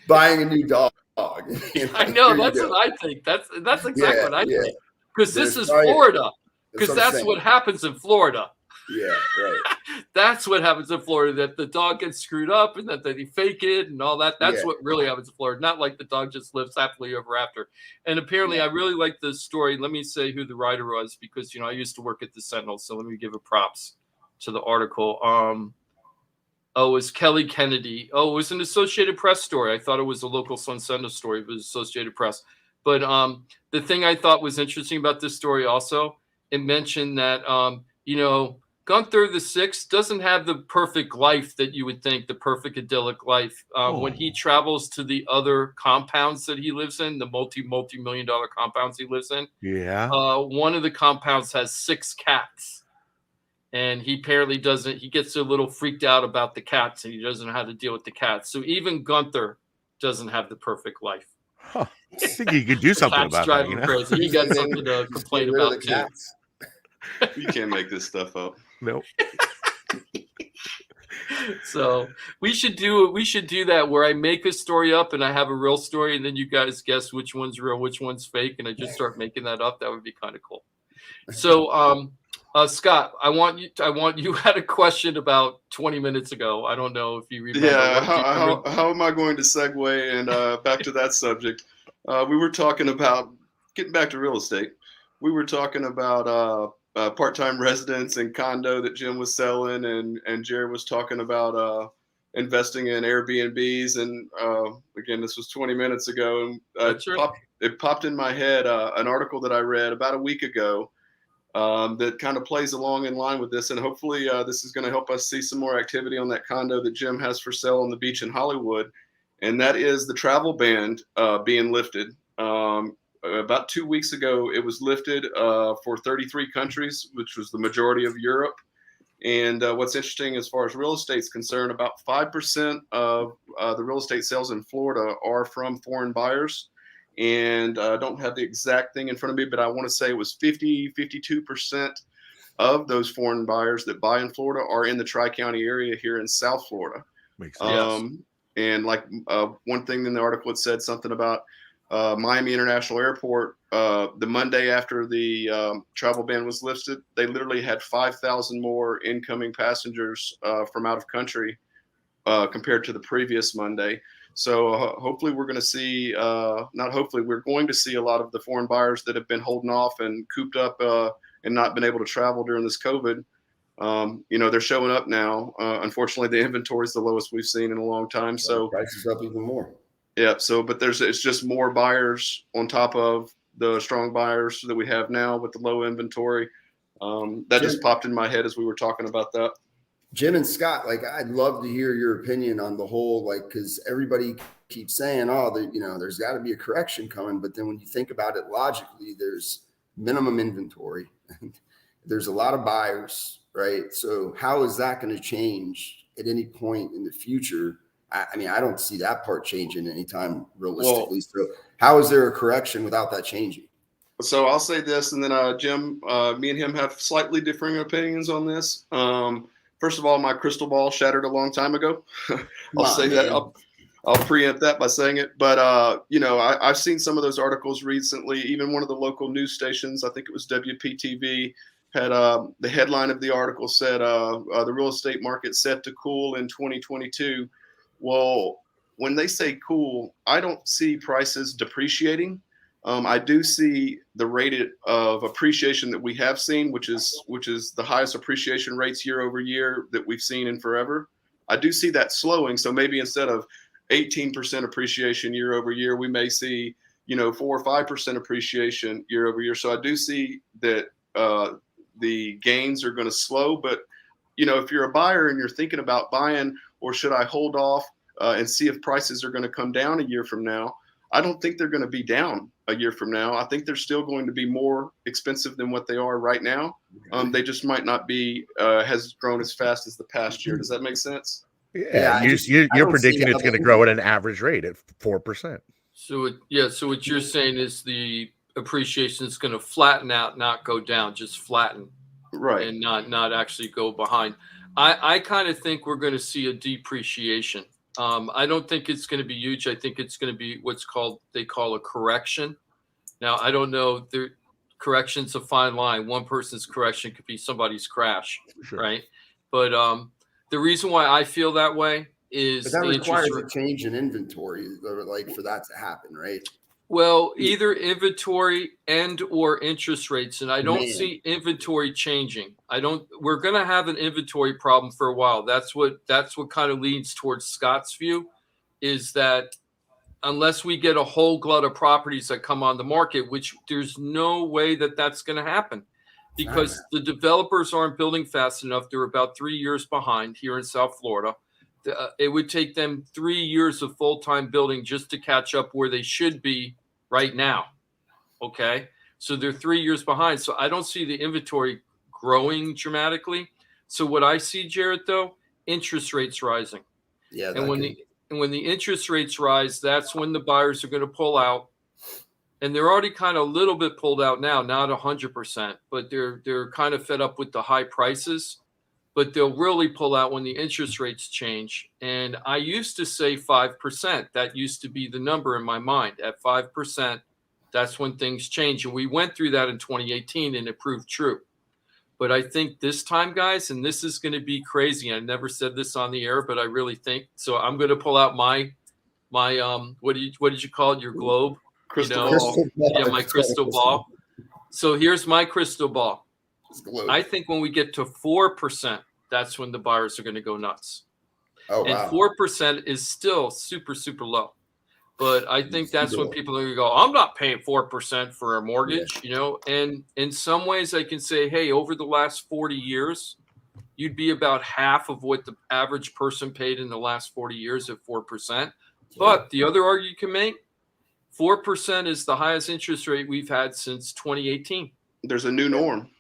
buying a new dog. I know. That's what I think. That's exactly what I think. Because this is Florida. Because that's what happens in Florida. Yeah, right. That's what happens in Florida, that the dog gets screwed up and that they fake it and all that. That's what really happens in Florida. Not like the dog just lives happily ever after. And apparently I really like this story. Let me say who the writer was because, I used to work at the Sentinel. So let me give a props to the article. It was Kelly Kennedy. Oh, it was an Associated Press story. I thought it was a local Sun Sentinel story. It was Associated Press. But the thing I thought was interesting about this story also, it mentioned that, Gunther VI doesn't have the perfect life that you would think, the perfect idyllic life. When he travels to the other compounds that he lives in, the multi-million-dollar compounds he lives in, one of the compounds has 6 cats. And he apparently he gets a little freaked out about the cats and he doesn't know how to deal with the cats. So even Gunther doesn't have the perfect life. Huh. I think you could do something about that. Crazy. He got something to complain about too. You can't make this stuff up. Nope. So we should do that where I make a story up and I have a real story and then you guys guess which one's real, which one's fake, and I just start making that up. That would be kind of cool. So Scott, you had a question about 20 minutes ago. I don't know if you remember. Yeah, how am I going to segue and back to that subject? We were talking about getting back to real estate. We were talking about part-time residence and condo that Jim was selling, and Jarrett was talking about investing in Airbnbs. And again, this was 20 minutes ago. And it popped in my head an article that I read about a week ago that kind of plays along in line with this. And hopefully this is going to help us see some more activity on that condo that Jim has for sale on the beach in Hollywood. And that is the travel ban being lifted. About 2 weeks ago, it was lifted for 33 countries, which was the majority of Europe. And what's interesting as far as real estate is concerned, about 5% of the real estate sales in Florida are from foreign buyers. And I don't have the exact thing in front of me, but I want to say it was 52% of those foreign buyers that buy in Florida are in the Tri-County area here in South Florida. Makes sense. And like one thing in the article, it said something about Miami International Airport, the Monday after the travel ban was lifted, they literally had 5,000 more incoming passengers from out of country compared to the previous Monday. So hopefully we're going to see, we're going to see a lot of the foreign buyers that have been holding off and cooped up and not been able to travel during this COVID. They're showing up now. Unfortunately, the inventory is the lowest we've seen in a long time. So prices up even more. Yeah. So, but it's just more buyers on top of the strong buyers that we have now with the low inventory. That just popped in my head as we were talking about that. Jim and Scott, like, I'd love to hear your opinion on the whole, like, because everybody keeps saying, oh, there's got to be a correction coming. But then when you think about it logically, there's minimum inventory. There's a lot of buyers, right? So how is that going to change at any point in the future? I mean, I don't see that part changing anytime realistically. So how is there a correction without that changing? So I'll say this, and then Jim, me and him have slightly differing opinions on this. First of all, my crystal ball shattered a long time ago. I'll say that. I'll preempt that by saying it. But, I've seen some of those articles recently. Even one of the local news stations, I think it was WPTV, had the headline of the article said the real estate market set to cool in 2022. Well, when they say cool, I don't see prices depreciating. I do see the rate of appreciation that we have seen, which is the highest appreciation rates year over year that we've seen in forever. I do see that slowing. So maybe instead of 18% appreciation year over year, we may see 4 or 5% appreciation year over year. So I do see that the gains are going to slow. But if you're a buyer and you're thinking about buying, or should I hold off and see if prices are going to come down a year from now? I don't think they're going to be down a year from now. I think they're still going to be more expensive than what they are right now. They just might not be has grown as fast as the past year. Does that make sense? Yeah, you're predicting it's going to grow at an average rate at 4%. So what you're saying is the appreciation is going to flatten out, not go down, just flatten, right, and not actually go behind. I kind of think we're going to see a depreciation. I don't think it's going to be huge. I think it's going to be they call a correction. Now, I don't know. Correction's a fine line. One person's correction could be somebody's crash, sure, right? But the reason why I feel that way is that requires a change in inventory, like, for that to happen, right? Well, either inventory and or interest rates, and I don't see inventory changing. We're going to have an inventory problem for a while. That's what kind of leads towards Scott's view, is that unless we get a whole glut of properties that come on the market, which there's no way that that's going to happen, because the developers aren't building fast enough. They're about 3 years behind here in South Florida. It would take them 3 years of full-time building just to catch up where they should be right now. Okay. So they're 3 years behind. So I don't see the inventory growing dramatically. So what I see, Jarrett, though, interest rates rising. Yeah. And when the interest rates rise, that's when the buyers are going to pull out. And they're already kind of a little bit pulled out now, not 100%, but they're kind of fed up with the high prices. But they'll really pull out when the interest rates change. And I used to say 5%. That used to be the number in my mind. At 5%, that's when things change. And we went through that in 2018, and it proved true. But I think this time, guys, and this is going to be crazy. I never said this on the air, but I really think so. I'm going to pull out my what did you call it? Your globe? Crystal ball. Yeah, my crystal ball. So here's my crystal ball. I think when we get to 4%, that's when the buyers are going to go nuts. Oh, wow. And 4% is still super, super low. But I think that's when people are going to go, I'm not paying 4% for a mortgage, And in some ways I can say, hey, over the last 40 years, you'd be about half of what the average person paid in the last 40 years at 4%. But the other argument you can make, 4% is the highest interest rate we've had since 2018. There's a new norm.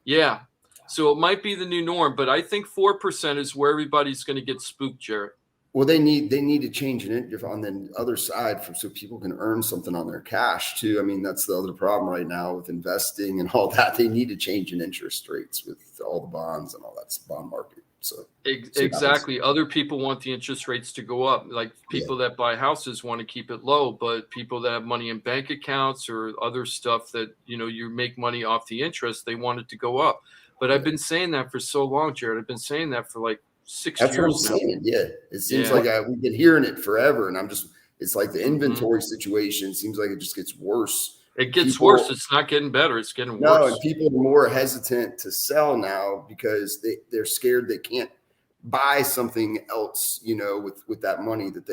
Yeah. So it might be the new norm, but I think 4% is where everybody's going to get spooked, Jarrett. Well, they need to change it on the other side so people can earn something on their cash too. I mean, that's the other problem right now with investing and all that. They need to change in interest rates with all the bonds and all that bond market. So exactly. Other people want the interest rates to go up. Like people that buy houses want to keep it low, but people that have money in bank accounts or other stuff that, you make money off the interest, they want it to go up. But I've been saying that for so long, Jarrett. I've been saying that for like 6 years. That's what I'm saying. Yeah. It seems like we've been hearing it forever. And it's like the inventory situation seems like it just gets worse. It gets worse. It's not getting better. It's getting worse. No, and people are more hesitant to sell now because they're scared they can't buy something else, with that money that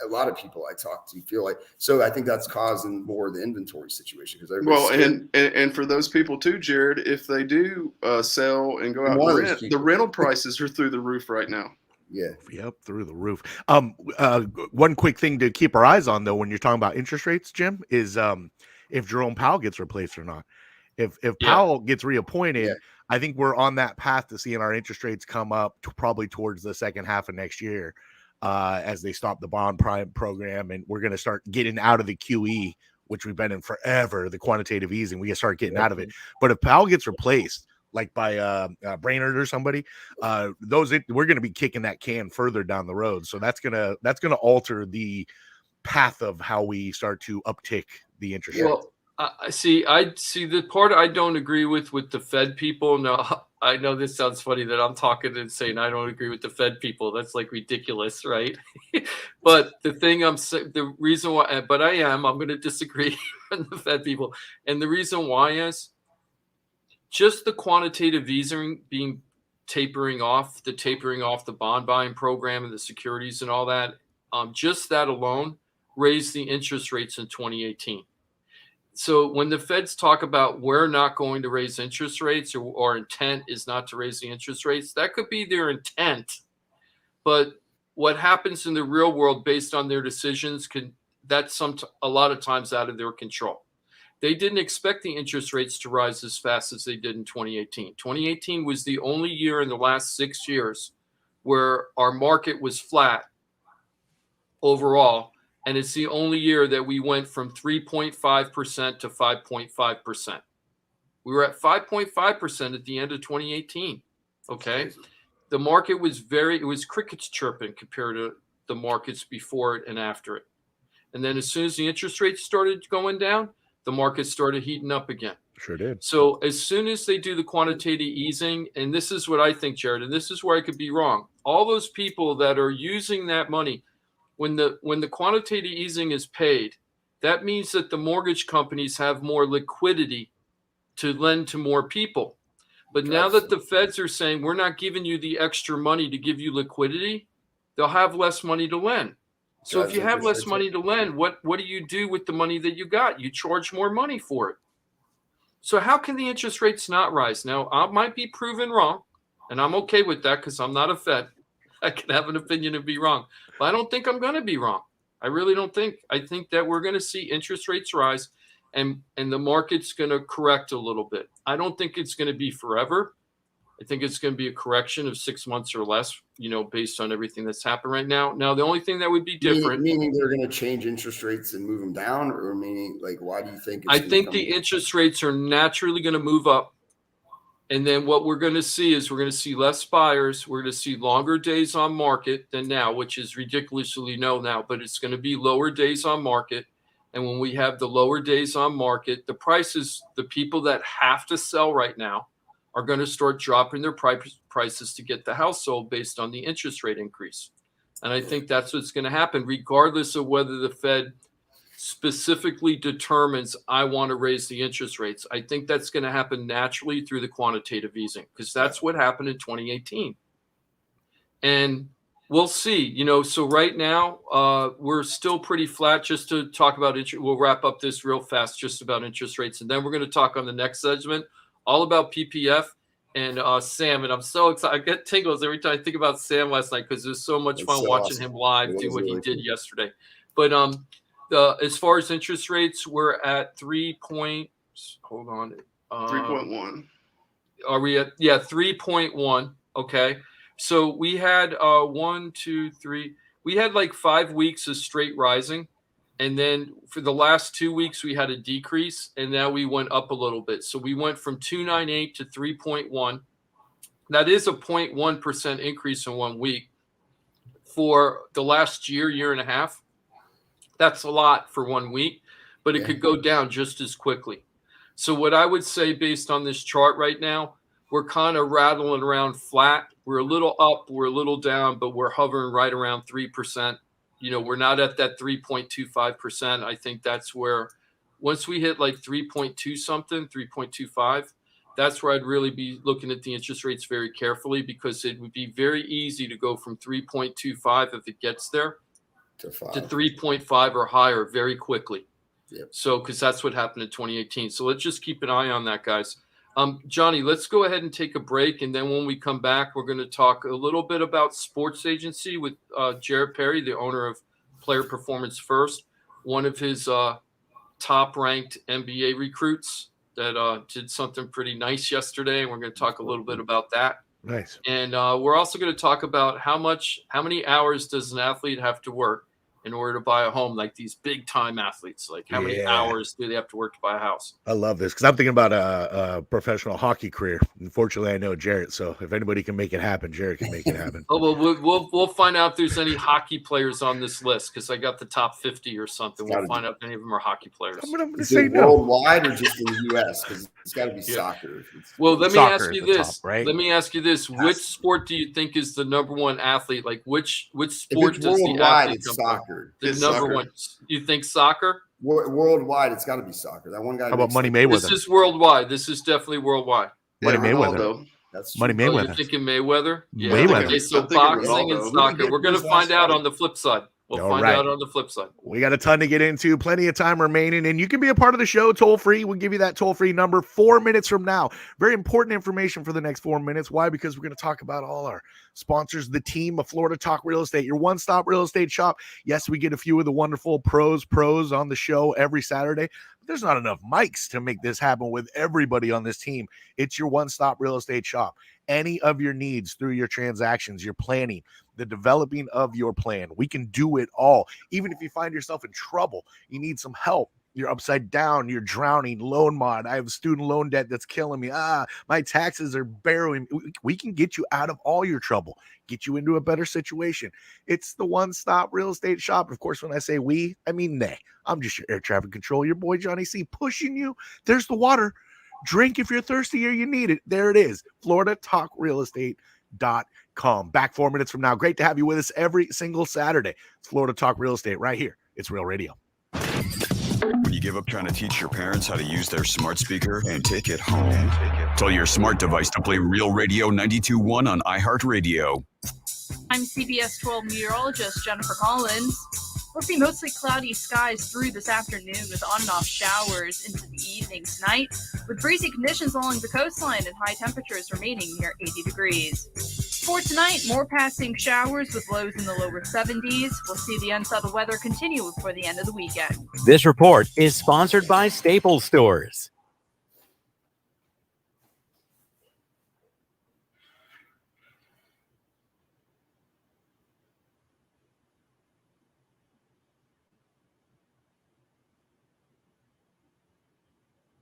a lot of people I talk to feel like. So I think that's causing more of the inventory situation because and for those people too, Jared, if they do sell and go out and rent, the rental prices are through the roof right now. Yeah. Yep, through the roof. One quick thing to keep our eyes on though, when you're talking about interest rates, Jim, is if Jerome Powell gets replaced or not. If Powell gets reappointed, I think we're on that path to seeing our interest rates come up probably towards the second half of next year, as they stop the bond prime program, and we're going to start getting out of the QE, which we've been in forever, the quantitative easing. We can start getting out of it. But if Powell gets replaced, like by Brainerd or somebody, we're going to be kicking that can further down the road. So that's gonna alter the path of how we start to uptick the interest rate. I see the part I don't agree with the Fed people. No, I know this sounds funny that I'm talking and saying I don't agree with the Fed people. That's like ridiculous, right? But the reason why, but I'm going to disagree with the Fed people. And the reason why is just the quantitative easing tapering off the bond buying program and the securities and all that. Just that alone raised the interest rates in 2018. So when the Feds talk about we're not going to raise interest rates, or our intent is not to raise the interest rates, that could be their intent. But what happens in the real world based on their decisions, that's a lot of times out of their control. They didn't expect the interest rates to rise as fast as they did in 2018. 2018 was the only year in the last 6 years where our market was flat overall. And it's the only year that we went from 3.5% to 5.5%. We were at 5.5% at the end of 2018. Okay. The market was it was crickets chirping compared to the markets before it and after it. And then as soon as the interest rates started going down, the market started heating up again. Sure did. So as soon as they do the quantitative easing, and this is what I think, Jared, and this is where I could be wrong. All those people that are using that money, when the quantitative easing is paid, that means that the mortgage companies have more liquidity to lend to more people. But now that the Feds are saying we're not giving you the extra money to give you liquidity, they'll have less money to lend. So if you have less money to lend, what do you do with the money that you got? You charge more money for it. So how can the interest rates not rise? Now, I might be proven wrong, and I'm okay with that because I'm not a Fed. I can have an opinion and be wrong, but I don't think I'm going to be wrong. I really don't think. I think that we're going to see interest rates rise, and the market's going to correct a little bit. I don't think it's going to be forever. I think it's going to be a correction of 6 months or less, based on everything that's happened right now. Now, the only thing that would be different. Meaning they're going to change interest rates and move them down, or meaning like, why do you think? I think the interest rates are naturally going to move up. And then what we're going to see is we're going to see less buyers. We're going to see longer days on market than now, which is ridiculously low now, but it's going to be lower days on market. And when we have the lower days on market, the prices, the people that have to sell right now are going to start dropping their prices to get the house sold based on the interest rate increase. And I think that's what's going to happen, regardless of whether the Fed specifically determines I want to raise the interest rates. I think that's going to happen naturally through the quantitative easing, because that's what happened in 2018. And we'll see, so right now we're still pretty flat. Just to talk about interest, we'll wrap up this real fast just about interest rates. And then we're going to talk on the next segment all about PPF and Sam. And I'm so excited. I get tingles every time I think about Sam last night because it was so much fun watching him live do what he did yesterday. But as far as interest rates, we're at 3.1. Are we at 3.1? Okay. So we had 1, 2, 3. We had like 5 weeks of straight rising. And then for the last 2 weeks, we had a decrease. And now we went up a little bit. So we went from 298 to 3.1. That is a 0.1% increase in 1 week. For the last year and a half, that's a lot for 1 week, but it could go down just as quickly. So what I would say based on this chart right now, we're kind of rattling around flat. We're a little up, we're a little down, but we're hovering right around 3%. We're not at that 3.25%. I think that's where once we hit like 3.2 something, 3.25, that's where I'd really be looking at the interest rates very carefully, because it would be very easy to go from 3.25 if it gets there to 3.5 or higher very quickly. Yep. So, because that's what happened in 2018. So let's just keep an eye on that, guys. Johnny, let's go ahead and take a break. And then when we come back, we're going to talk a little bit about sports agency with Jarrett Perry, the owner of Player Performance First, one of his top-ranked NBA recruits that did something pretty nice yesterday. And we're going to talk a little bit about that. Nice. And we're also going to talk about how many hours does an athlete have to work in order to buy a home, like these big time athletes. Like how many hours do they have to work to buy a house? I love this because I'm thinking about a professional hockey career. Unfortunately, I know Jarrett, so if anybody can make it happen, Jarrett can make it happen. Oh, well, we'll find out if there's any hockey players on this list, because I got the top 50 or something. We'll find out if any of them are hockey players. I'm going to Is say it no. worldwide or just in the U.S.? Because it's got to be soccer. Well, let me Soccer ask is you the this. top, right? Let me ask you this. Which sport do you think is the number one athlete? Like which sport If it's does the worldwide, athlete it's come from? soccer. The It's number soccer. one. You think soccer? Worldwide, it's got to be soccer. That one guy. How about makes Money like- Mayweather? This is worldwide. This is definitely worldwide. Money Mayweather. Ronaldo. That's Money true. Oh, you're Mayweather. thinking Mayweather? Yeah. Mayweather. Okay, so I'm thinking boxing and Ronaldo. soccer. We're going to His find last out fight. on the flip side. We'll All find right. out on the flip side. We got a ton to get into, plenty of time remaining, and you can be a part of the show toll free. We'll give you that toll free number 4 minutes from now. Very important information for the next 4 minutes. Why? Because we're going to talk about all our sponsors, the team of Florida Talk Real Estate, your one-stop real estate shop. Yes, we get a few of the wonderful pros on the show every Saturday, but there's not enough mics to make this happen with everybody on this team. It's your one-stop real estate shop. Any of your needs through your transactions, your planning, the developing of your plan. We can do it all. Even if you find yourself in trouble, you need some help. You're upside down, you're drowning, loan mod. I have student loan debt that's killing me. My taxes are barreling. We can get you out of all your trouble, get you into a better situation. It's the one-stop real estate shop. Of course, when I say we, I mean they. I'm just your air traffic control, your boy Johnny C, pushing you. There's the water. Drink if you're thirsty or you need it. There it is. FloridaTalkRealEstate.com. Back 4 minutes from now. Great to have you with us every single Saturday. It's Florida Talk Real Estate right here. It's Real Radio. When you give up trying to teach your parents how to use their smart speaker and take it home, tell your smart device to play Real Radio 92.1 on iHeartRadio. I'm CBS 12 meteorologist Jennifer Collins. We'll see mostly cloudy skies through this afternoon with on and off showers into the evening tonight, with breezy conditions along the coastline and high temperatures remaining near 80 degrees. For tonight, more passing showers with lows in the lower 70s. We'll see the unsettled weather continue before the end of the weekend. This report is sponsored by Staples Stores.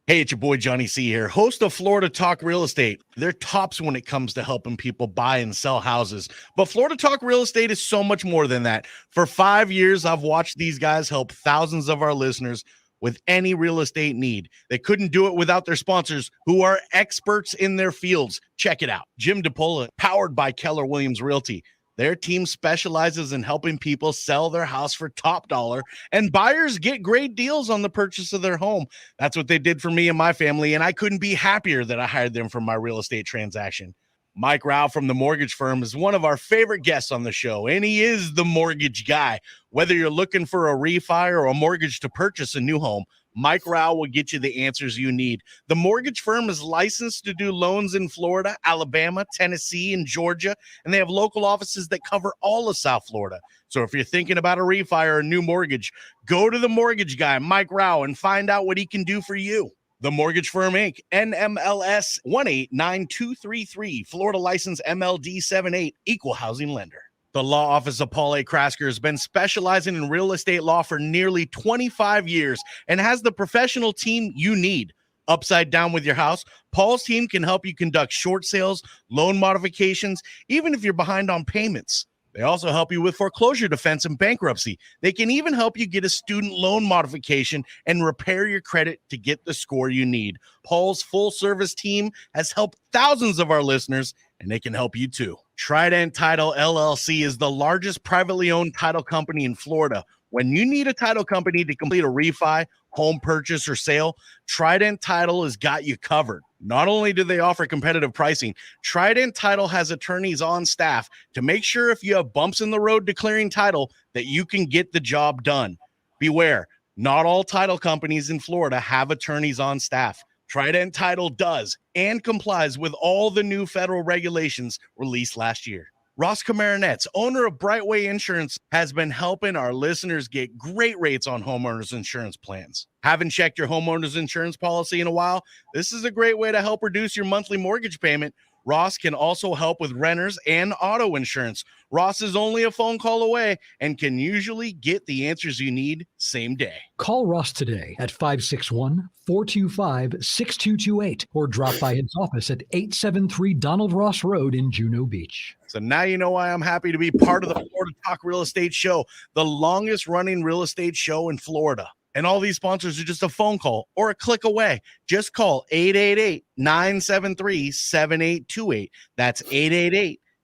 Hey, it's your boy Johnny C here, host of Florida Talk Real Estate. They're tops when it comes to helping people buy and sell houses. But Florida Talk Real Estate is so much more than that. For 5 years, I've watched these guys help thousands of our listeners with any real estate need. They couldn't do it without their sponsors, who are experts in their fields. Check it out. Jim DiPaola, powered by Keller Williams Realty. Their team specializes in helping people sell their house for top dollar, and buyers get great deals on the purchase of their home. That's what they did for me and my family, and I couldn't be happier that I hired them for my real estate transaction. Mike Rao from the mortgage firm is one of our favorite guests on the show, and he is the mortgage guy. Whether you're looking for a refi or a mortgage to purchase a new home, Mike Rao will get you the answers you need. The mortgage firm is licensed to do loans in Florida, Alabama, Tennessee, and Georgia, and they have local offices that cover all of South Florida. So if you're thinking about a refi or a new mortgage, go to the mortgage guy, Mike Rao, and find out what he can do for you. The Mortgage Firm, Inc., NMLS 189233, Florida license MLD 78, equal housing lender. The law office of Paul A. Krasker has been specializing in real estate law for nearly 25 years and has the professional team you need. Upside down with your house, Paul's team can help you conduct short sales, loan modifications, even if you're behind on payments. They also help you with foreclosure defense and bankruptcy. They can even help you get a student loan modification and repair your credit to get the score you need. Paul's full-service team has helped thousands of our listeners, and they can help you too. Trident Title LLC is the largest privately owned title company in Florida. When you need a title company to complete a refi, home purchase, or sale, Trident Title has got you covered. Not only do they offer competitive pricing, Trident Title has attorneys on staff to make sure if you have bumps in the road declaring title that you can get the job done. Beware, not all title companies in Florida have attorneys on staff. Trident Title does and complies with all the new federal regulations released last year. Ross Camaronets, owner of Brightway Insurance, has been helping our listeners get great rates on homeowners insurance plans. Haven't checked your homeowners insurance policy in a while? This is a great way to help reduce your monthly mortgage payment. Ross can also help with renters and auto insurance. Ross is only a phone call away and can usually get the answers you need same day. Call Ross today at 561-425-6228 or drop by his office at 873 Donald Ross Road in Juno Beach. So now you know why I'm happy to be part of the Florida Talk Real Estate Show, the longest running real estate show in Florida. And all these sponsors are just a phone call or a click away. Just call 888-973-7828. That's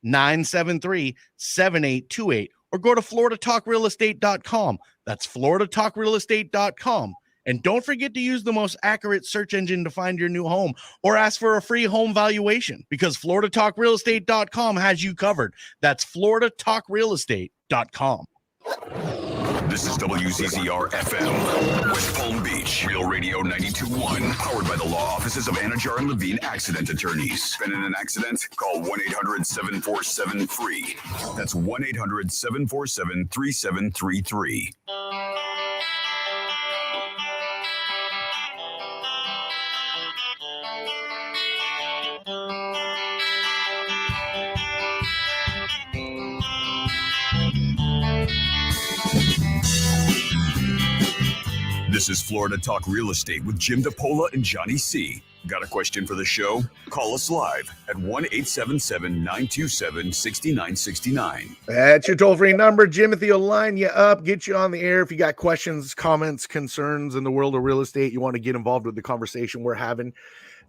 888-973-7828. Or go to floridatalkrealestate.com. That's floridatalkrealestate.com. And don't forget to use the most accurate search engine to find your new home or ask for a free home valuation because floridatalkrealestate.com has you covered. That's floridatalkrealestate.com. This is WZZR FM, West Palm Beach, Real Radio 92.1, powered by the law offices of Anajar and Levine Accident Attorneys. Been in an accident? Call 1-800-747-FREE. That's 1-800-747-3733. This is Florida Talk Real Estate with Jim DiPaola and Johnny C. Got a question for the show? Call us live at 1-877-927-6969. That's your toll-free number. Jimothy will line you up, get you on the air. If you got questions, comments, concerns in the world of real estate, you want to get involved with the conversation we're having,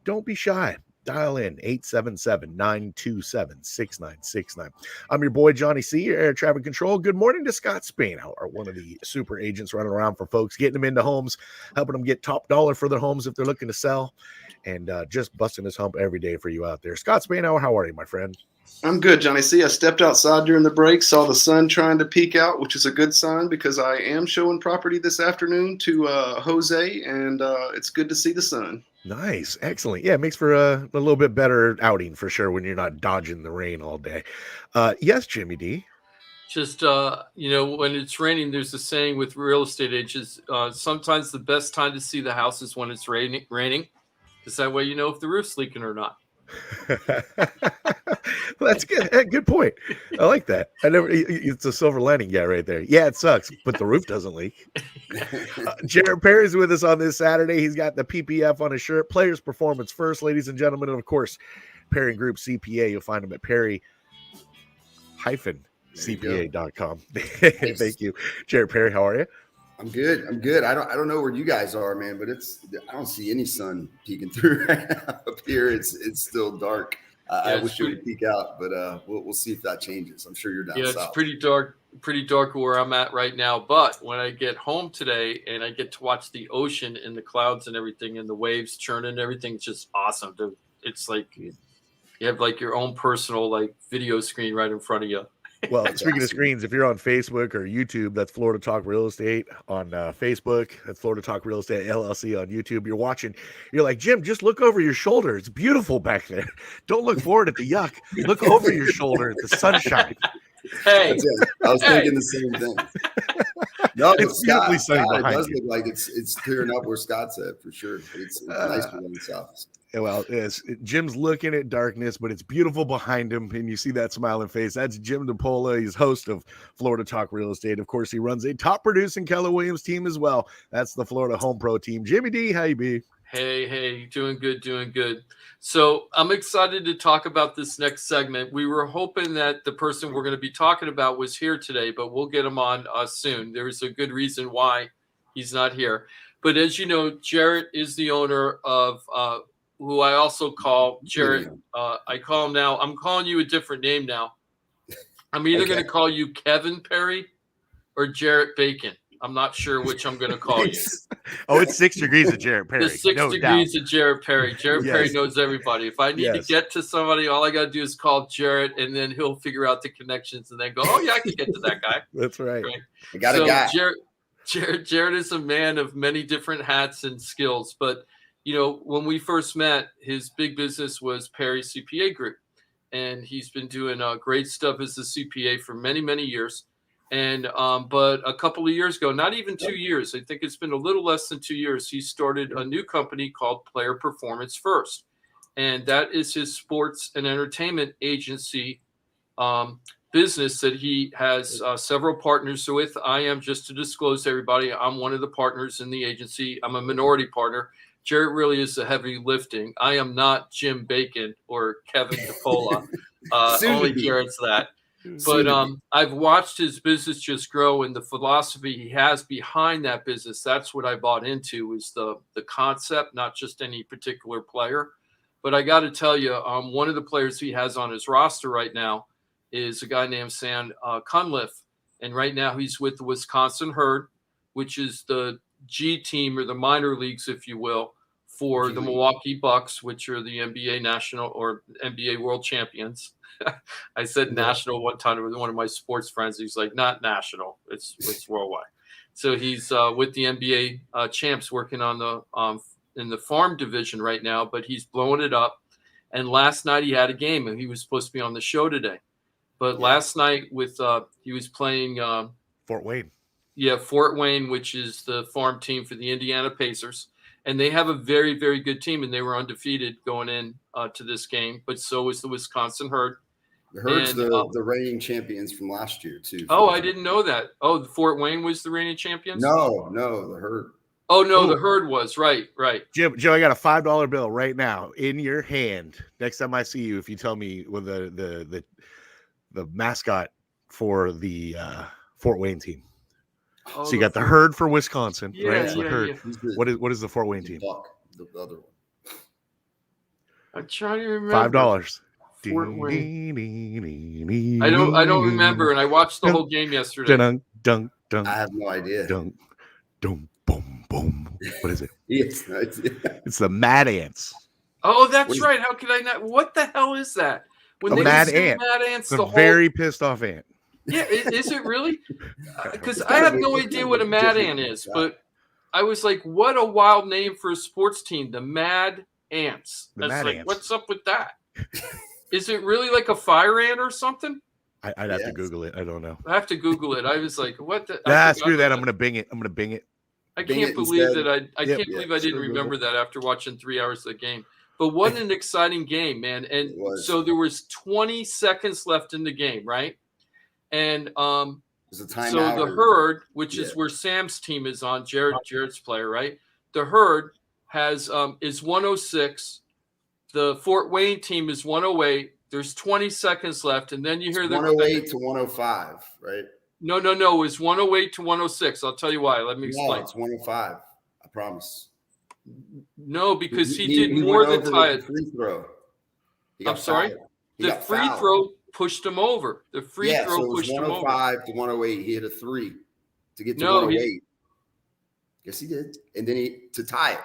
don't be shy. Dial in 877-927-6969. I'm your boy, Johnny C., your air traffic control. Good morning to Scott Spainhour, one of the super agents running around for folks, getting them into homes, helping them get top dollar for their homes if they're looking to sell, and just busting his hump every day for you out there. Scott Spainhour, how are you, my friend? I'm good, Johnny C. I stepped outside during the break, saw the sun trying to peek out, which is a good sign because I am showing property this afternoon to Jose, and it's good to see the sun. Nice. Excellent. Yeah, it makes for a little bit better outing for sure when you're not dodging the rain all day. Yes, Jimmy D. Just, when it's raining, there's a saying with real estate agents, sometimes the best time to see the house is when it's raining, because that way you know if the roof's leaking or not. That's good. Good point. I like that. It's a silver lining guy right there. Yeah, it sucks, but the roof doesn't leak. Jarrett Perry's with us on this Saturday. He's got the PPF on his shirt. Players Performance First, ladies and gentlemen. And of course, Perry Group CPA. You'll find him at Perry-CPA.com. Thank you. Jarrett Perry, how are you? I'm good. I don't know where you guys are, man, but I don't see any sun peeking through right now. Up here. It's still dark. I wish it would peek out, but we'll see if that changes. I'm sure you're down south. Yeah, it's pretty dark where I'm at right now. But when I get home today and I get to watch the ocean and the clouds and everything and the waves churning and everything, it's just awesome. It's like you have like your own personal like video screen right in front of you. Well, speaking of screens, if you're on Facebook or YouTube, that's Florida Talk Real Estate on Facebook. That's Florida Talk Real Estate LLC on YouTube. You're watching. You're like, Jim, just look over your shoulder. It's beautiful back there. Don't look forward at the yuck. Look over your shoulder at the sunshine. Hey, I was thinking the same thing. No, it's beautifully sunny Scott, behind it does you. look like it's clearing up where Scott's at for sure. It's nice to be in the south. Well, yes, Jim's looking at darkness, but it's beautiful behind him, and you see that smiling face. That's Jim DiPaola. He's host of Florida Talk Real Estate. Of course, he runs a top-producing Keller Williams team as well. That's the Florida Home Pro team. Jimmy D, how you be? Hey, doing good. So I'm excited to talk about this next segment. We were hoping that the person we're going to be talking about was here today, but we'll get him on soon. There's a good reason why he's not here. But as you know, Jarrett is the owner of who I also call Jarrett. I call him now. I'm calling you a different name now. I'm either going to call you Kevin Perry or Jarrett Bacon. I'm not sure which I'm going to call you. Oh, it's 6 degrees of Jarrett Perry. The 6 degrees of Jarrett Perry. Jarrett Perry Yes. knows everybody. If I need to get to somebody, all I got to do is call Jarrett, and then he'll figure out the connections and then go, oh, yeah, I can get to that guy. That's right. I got a guy. Jarrett is a man of many different hats and skills. But, you know, when we first met, his big business was Perry CPA Group. And he's been doing great stuff as a CPA for many, many years. And but a couple of years ago, not even 2 years, I think it's been a little less than 2 years, he started a new company called Player Performance First. And that is his sports and entertainment agency business that he has several partners with. I am, just to disclose to everybody, I'm one of the partners in the agency. I'm a minority partner. Jarrett really is the heavy lifting. I am not Jim Bacon or Kevin DiPaola. Only Jarrett's that. But I've watched his business just grow, and the philosophy he has behind that business, that's what I bought into, is the concept, not just any particular player. But I got to tell you, one of the players he has on his roster right now is a guy named Sam Cunliffe. And right now he's with the Wisconsin Herd, which is the G team, or the minor leagues, if you will, for the Milwaukee Bucks, which are the NBA national or NBA world champions. I said national one time with one of my sports friends. He's like, not national, it's worldwide. So he's with the NBA champs, working on the in the farm division right now, but he's blowing it up. And last night he had a game, and he was supposed to be on the show today. But last night he was playing Fort Wayne. Yeah, Fort Wayne, which is the farm team for the Indiana Pacers. And they have a very, very good team, and they were undefeated going in to this game. But so is the Wisconsin Herd. The Herd's the reigning champions from last year, too. Oh, I didn't know that. Oh, the Fort Wayne was the reigning champions? No, the Herd. Oh, no, the Herd was. Right. Joe, I got a $5 bill right now in your hand. Next time I see you, if you tell me what the mascot for the Fort Wayne team. Oh, so you got the Herd for Wisconsin, right? So the Herd. Yeah. What is the Fort Wayne team? The other one. I'm trying to remember. $5. Fort Wayne. I don't remember, and I watched the whole game yesterday. Dun. I have no idea. Dun, boom. What is it? It's the Mad Ants. Oh, that's right. How could I not? What the hell is that? When a Mad Ant. Mad Ants, it's a very pissed off ant. Yeah, is it really? Because I have no idea what a Mad Ant is, but I was like, what a wild name for a sports team, the Mad Ants. Ants. What's up with that? Is it really like a fire ant or something? I'd have to Google it. I don't know. I have to Google it. I was like, what the? Screw that. I'm going to bing it. I can't believe that I can't believe I didn't remember that after watching 3 hours of the game. But what an exciting game, man. And so there was 20 seconds left in the game, right? And so the Herd, which is where Sam's team is on, Jarrett's player, right? The Herd has is 106. The Fort Wayne team is 108. There's 20 seconds left, and then you hear the 108 to 105, right? No. It's 108 to 106. I'll tell you why. Let me explain. No, it's 105. I promise. No, because he did more than tie it. Free throw. I'm sorry. The free throw pushed him over. The free throw pushed him over. 105 to 108. He hit a three to get to 108. Yes, he did. And then to tie it.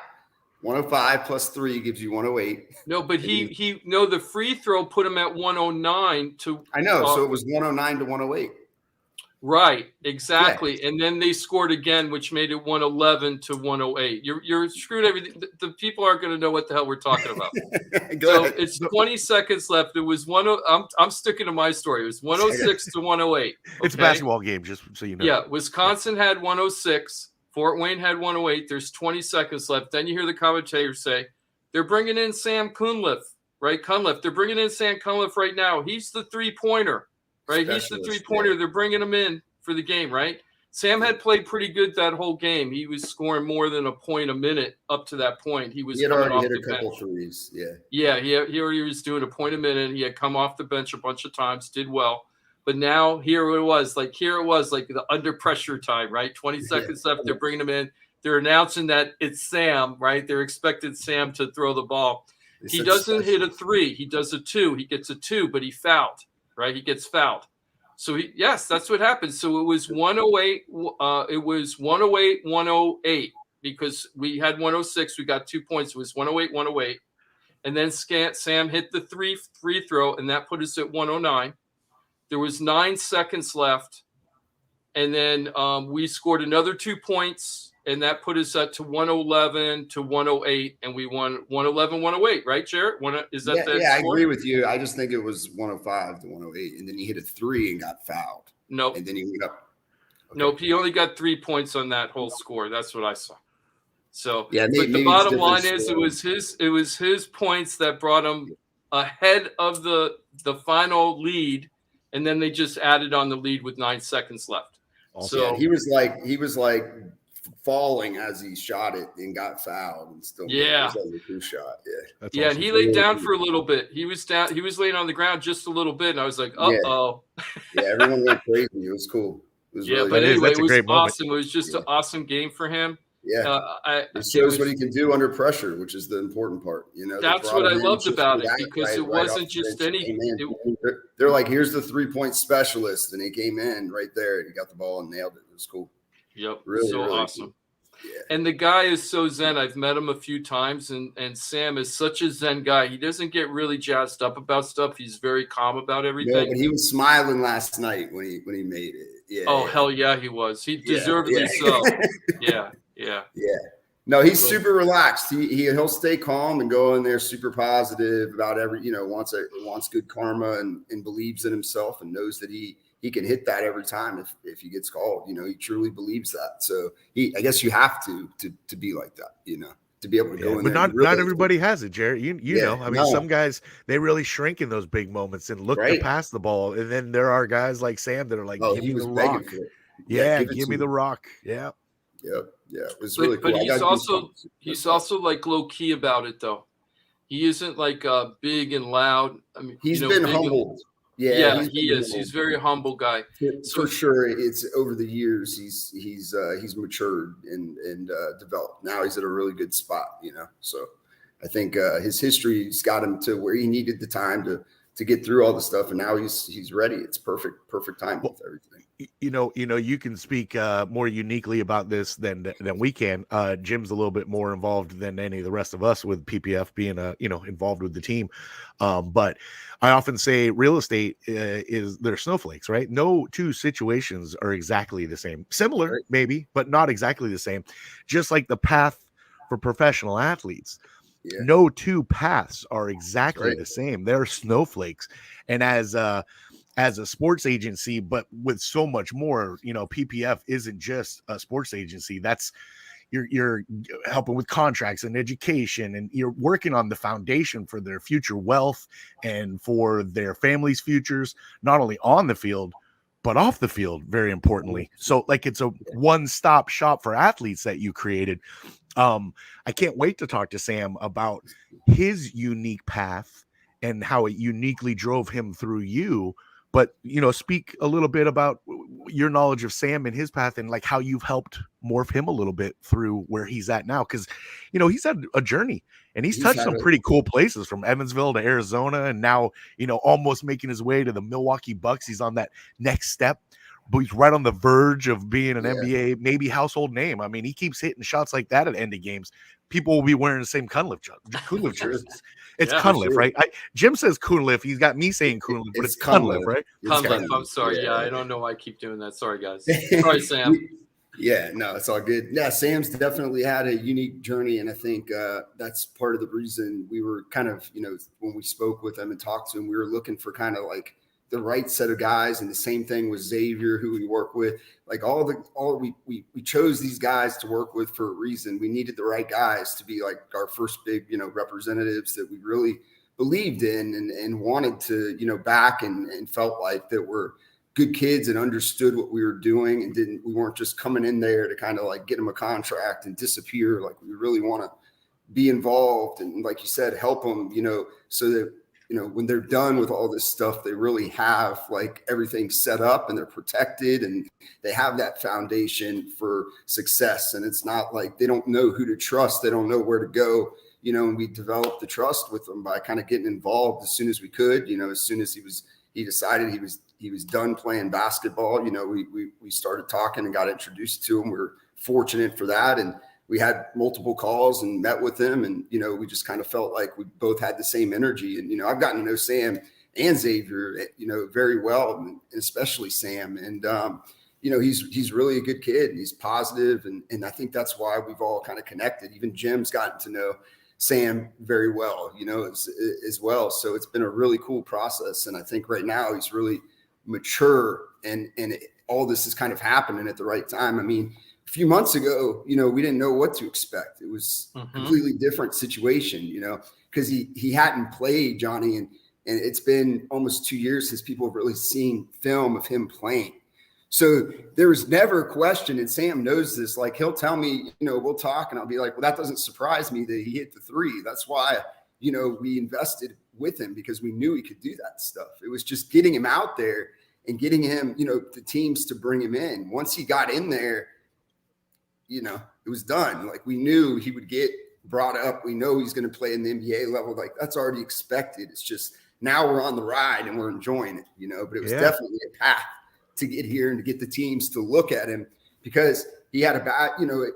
105 plus 3 gives you 108. No, but the free throw put him at 109 to. I know. So it was 109 to 108. Right, exactly. Yeah. And then they scored again, which made it 111 to 108. You're screwed everything. The people aren't going to know what the hell we're talking about. So ahead. It's 20 seconds left. It was I'm sticking to my story. It was 106 to 108. Okay? It's a basketball game, just so you know. Yeah, Wisconsin had 106. Fort Wayne had 108. There's 20 seconds left. Then you hear the commentator say, they're bringing in Sam Cunliffe, right? They're bringing in Sam Cunliffe right now. He's the three-pointer. Right, he's the three-pointer. They're bringing him in for the game, right? Sam had played pretty good that whole game. He was scoring more than a point a minute up to that point. He had already hit a couple threes, he already was doing a point a minute. He had come off the bench a bunch of times, did well. But now here it was like the under pressure time, right? 20 seconds left. They're bringing him in. They're announcing that it's Sam, right? They're expecting Sam to throw the ball. He doesn't hit a 3. He does a 2. He gets a 2, but he fouled. Right, he gets fouled. So yes, that's what happened. So it was 108. It was 108, 108 because we had 106. We got 2 points. It was 108, 108. And then Sam hit the free throw, and that put us at 109. There was 9 seconds left. And then we scored another 2 points, and that put us up to 111 to 108, and we won 111, 108, right, Jarrett? Is that the I score? agree with you. I just think it was 105 to 108, and then he hit a 3 and got fouled. Nope. And then he went up. Okay. Nope, he only got 3 points on that whole score. That's what I saw. So, yeah, but the bottom line is it was his points that brought him ahead of the final lead, and then they just added on the lead with 9 seconds left. So he was like falling as he shot it and got fouled and still yeah, a shot. That's yeah. awesome. And he laid down for a little bit. He was down. He was laying on the ground just a little bit, and I was like, "Uh-oh." Yeah, everyone went crazy. It was cool. It was really but anyway, it was awesome. Moment. It was just an awesome game for him. Yeah, it shows what he can do under pressure, which is the important part. That's what I loved about it because it wasn't just anything. They're like, "Here's the 3-point specialist," and he came in right there. He got the ball and nailed it. It was cool. Yep, really awesome. Cool. Yeah. And the guy is so zen. I've met him a few times, and Sam is such a zen guy. He doesn't get really jazzed up about stuff. He's very calm about everything. No, but he was smiling last night when he made it. Yeah. Oh hell yeah, he was. He deservedly so. Yeah. No, he's super relaxed. He'll stay calm and go in there super positive about wants good karma and believes in himself and knows that he can hit that every time if he gets called. He truly believes that. So I guess you have to be like that, to be able to go in but there. But not everybody has it, Jarrett. You know, I mean, some guys, they really shrink in those big moments and look to pass the ball. And then there are guys like Sam that are like, give me the rock. Yeah, give me the rock. Yeah. Yep. Yeah, it was really cool. But he's also like low key about it though. He isn't like big and loud. I mean, he's been humbled. Yeah, he is. He's a very humble guy. For sure, it's over the years he's matured and developed. Now he's at a really good spot, So I think his history's got him to where he needed the time to get through all the stuff, and now he's ready. It's perfect time with everything. You can speak more uniquely about this than we can. Jim's a little bit more involved than any of the rest of us with PPF being involved with the team. But I often say real estate they're snowflakes, right? No two situations are exactly the same. Similar, right, maybe, but not exactly the same. Just like the path for professional athletes. Yeah. No two paths are exactly the same. They're snowflakes. And as a sports agency, but with so much more, PPF isn't just a sports agency. That's you're helping with contracts and education, and you're working on the foundation for their future wealth and for their families' futures, not only on the field, but off the field, very importantly. So like it's a one-stop shop for athletes that you created. I can't wait to talk to Sam about his unique path and how it uniquely drove him through you. But, speak a little bit about your knowledge of Sam and his path and like how you've helped morph him a little bit through where he's at now. Cause he's had a journey and he's touched some pretty cool places from Evansville to Arizona. And now, almost making his way to the Milwaukee Bucks. He's on that next step, but he's right on the verge of being an NBA, maybe household name. I mean, he keeps hitting shots like that at end of games. People will be wearing the same Cunliffe jerseys. It's Cunliffe, right? Jim says Cunliffe. He's got me saying Cunliffe, but it's Cunliffe, right? Cunliffe. I'm sorry. Yeah, I don't know why I keep doing that. Sorry, guys. Sorry, Sam. Yeah, no, it's all good. Yeah, Sam's definitely had a unique journey, and I think that's part of the reason we were kind of, when we spoke with him and talked to him, we were looking for kind of like the right set of guys, and the same thing with Xavier, who we work with. Like we chose these guys to work with for a reason. We needed the right guys to be like our first big, representatives that we really believed in and wanted to, back and felt like that were good kids and understood what we were doing and we weren't just coming in there to kind of like get them a contract and disappear. Like we really want to be involved and, like you said, help them, so that when they're done with all this stuff, they really have like everything set up and they're protected and they have that foundation for success. And it's not like they don't know who to trust. They don't know where to go, and we developed the trust with them by kind of getting involved as soon as we could, as soon as he he decided he was done playing basketball. You know, we started talking and got introduced to him. We were fortunate for that. And we had multiple calls and met with him. And, you know, we just kind of felt like we both had the same energy. And, you know, I've gotten to know Sam and Xavier, you know, very well, and especially Sam. And, you know, he's really a good kid. He's positive, and I think that's why we've all kind of connected. Even Jim's gotten to know Sam very well, you know, as well. So it's been a really cool process. And I think right now he's really mature, and all this is kind of happening at the right time. I mean, a few months ago, you know, we didn't know what to expect. It was a completely different situation, you know, because he hadn't played, Johnny, and it's been almost 2 years since people have really seen film of him playing. So there was never a question, and Sam knows this. Like, he'll tell me, you know, we'll talk, and I'll be like, well, that doesn't surprise me that he hit the three. That's why, you know, we invested with him, because we knew he could do that stuff. It was just getting him out there and getting him, you know, the teams to bring him in. Once he got in there, you know, it was done. Like, we knew he would get brought up. We know he's going to play in the NBA level. Like, that's already expected. It's just now we're on the ride and we're enjoying it, you know, but it was definitely a path to get here and to get the teams to look at him, because he had a bad, you know,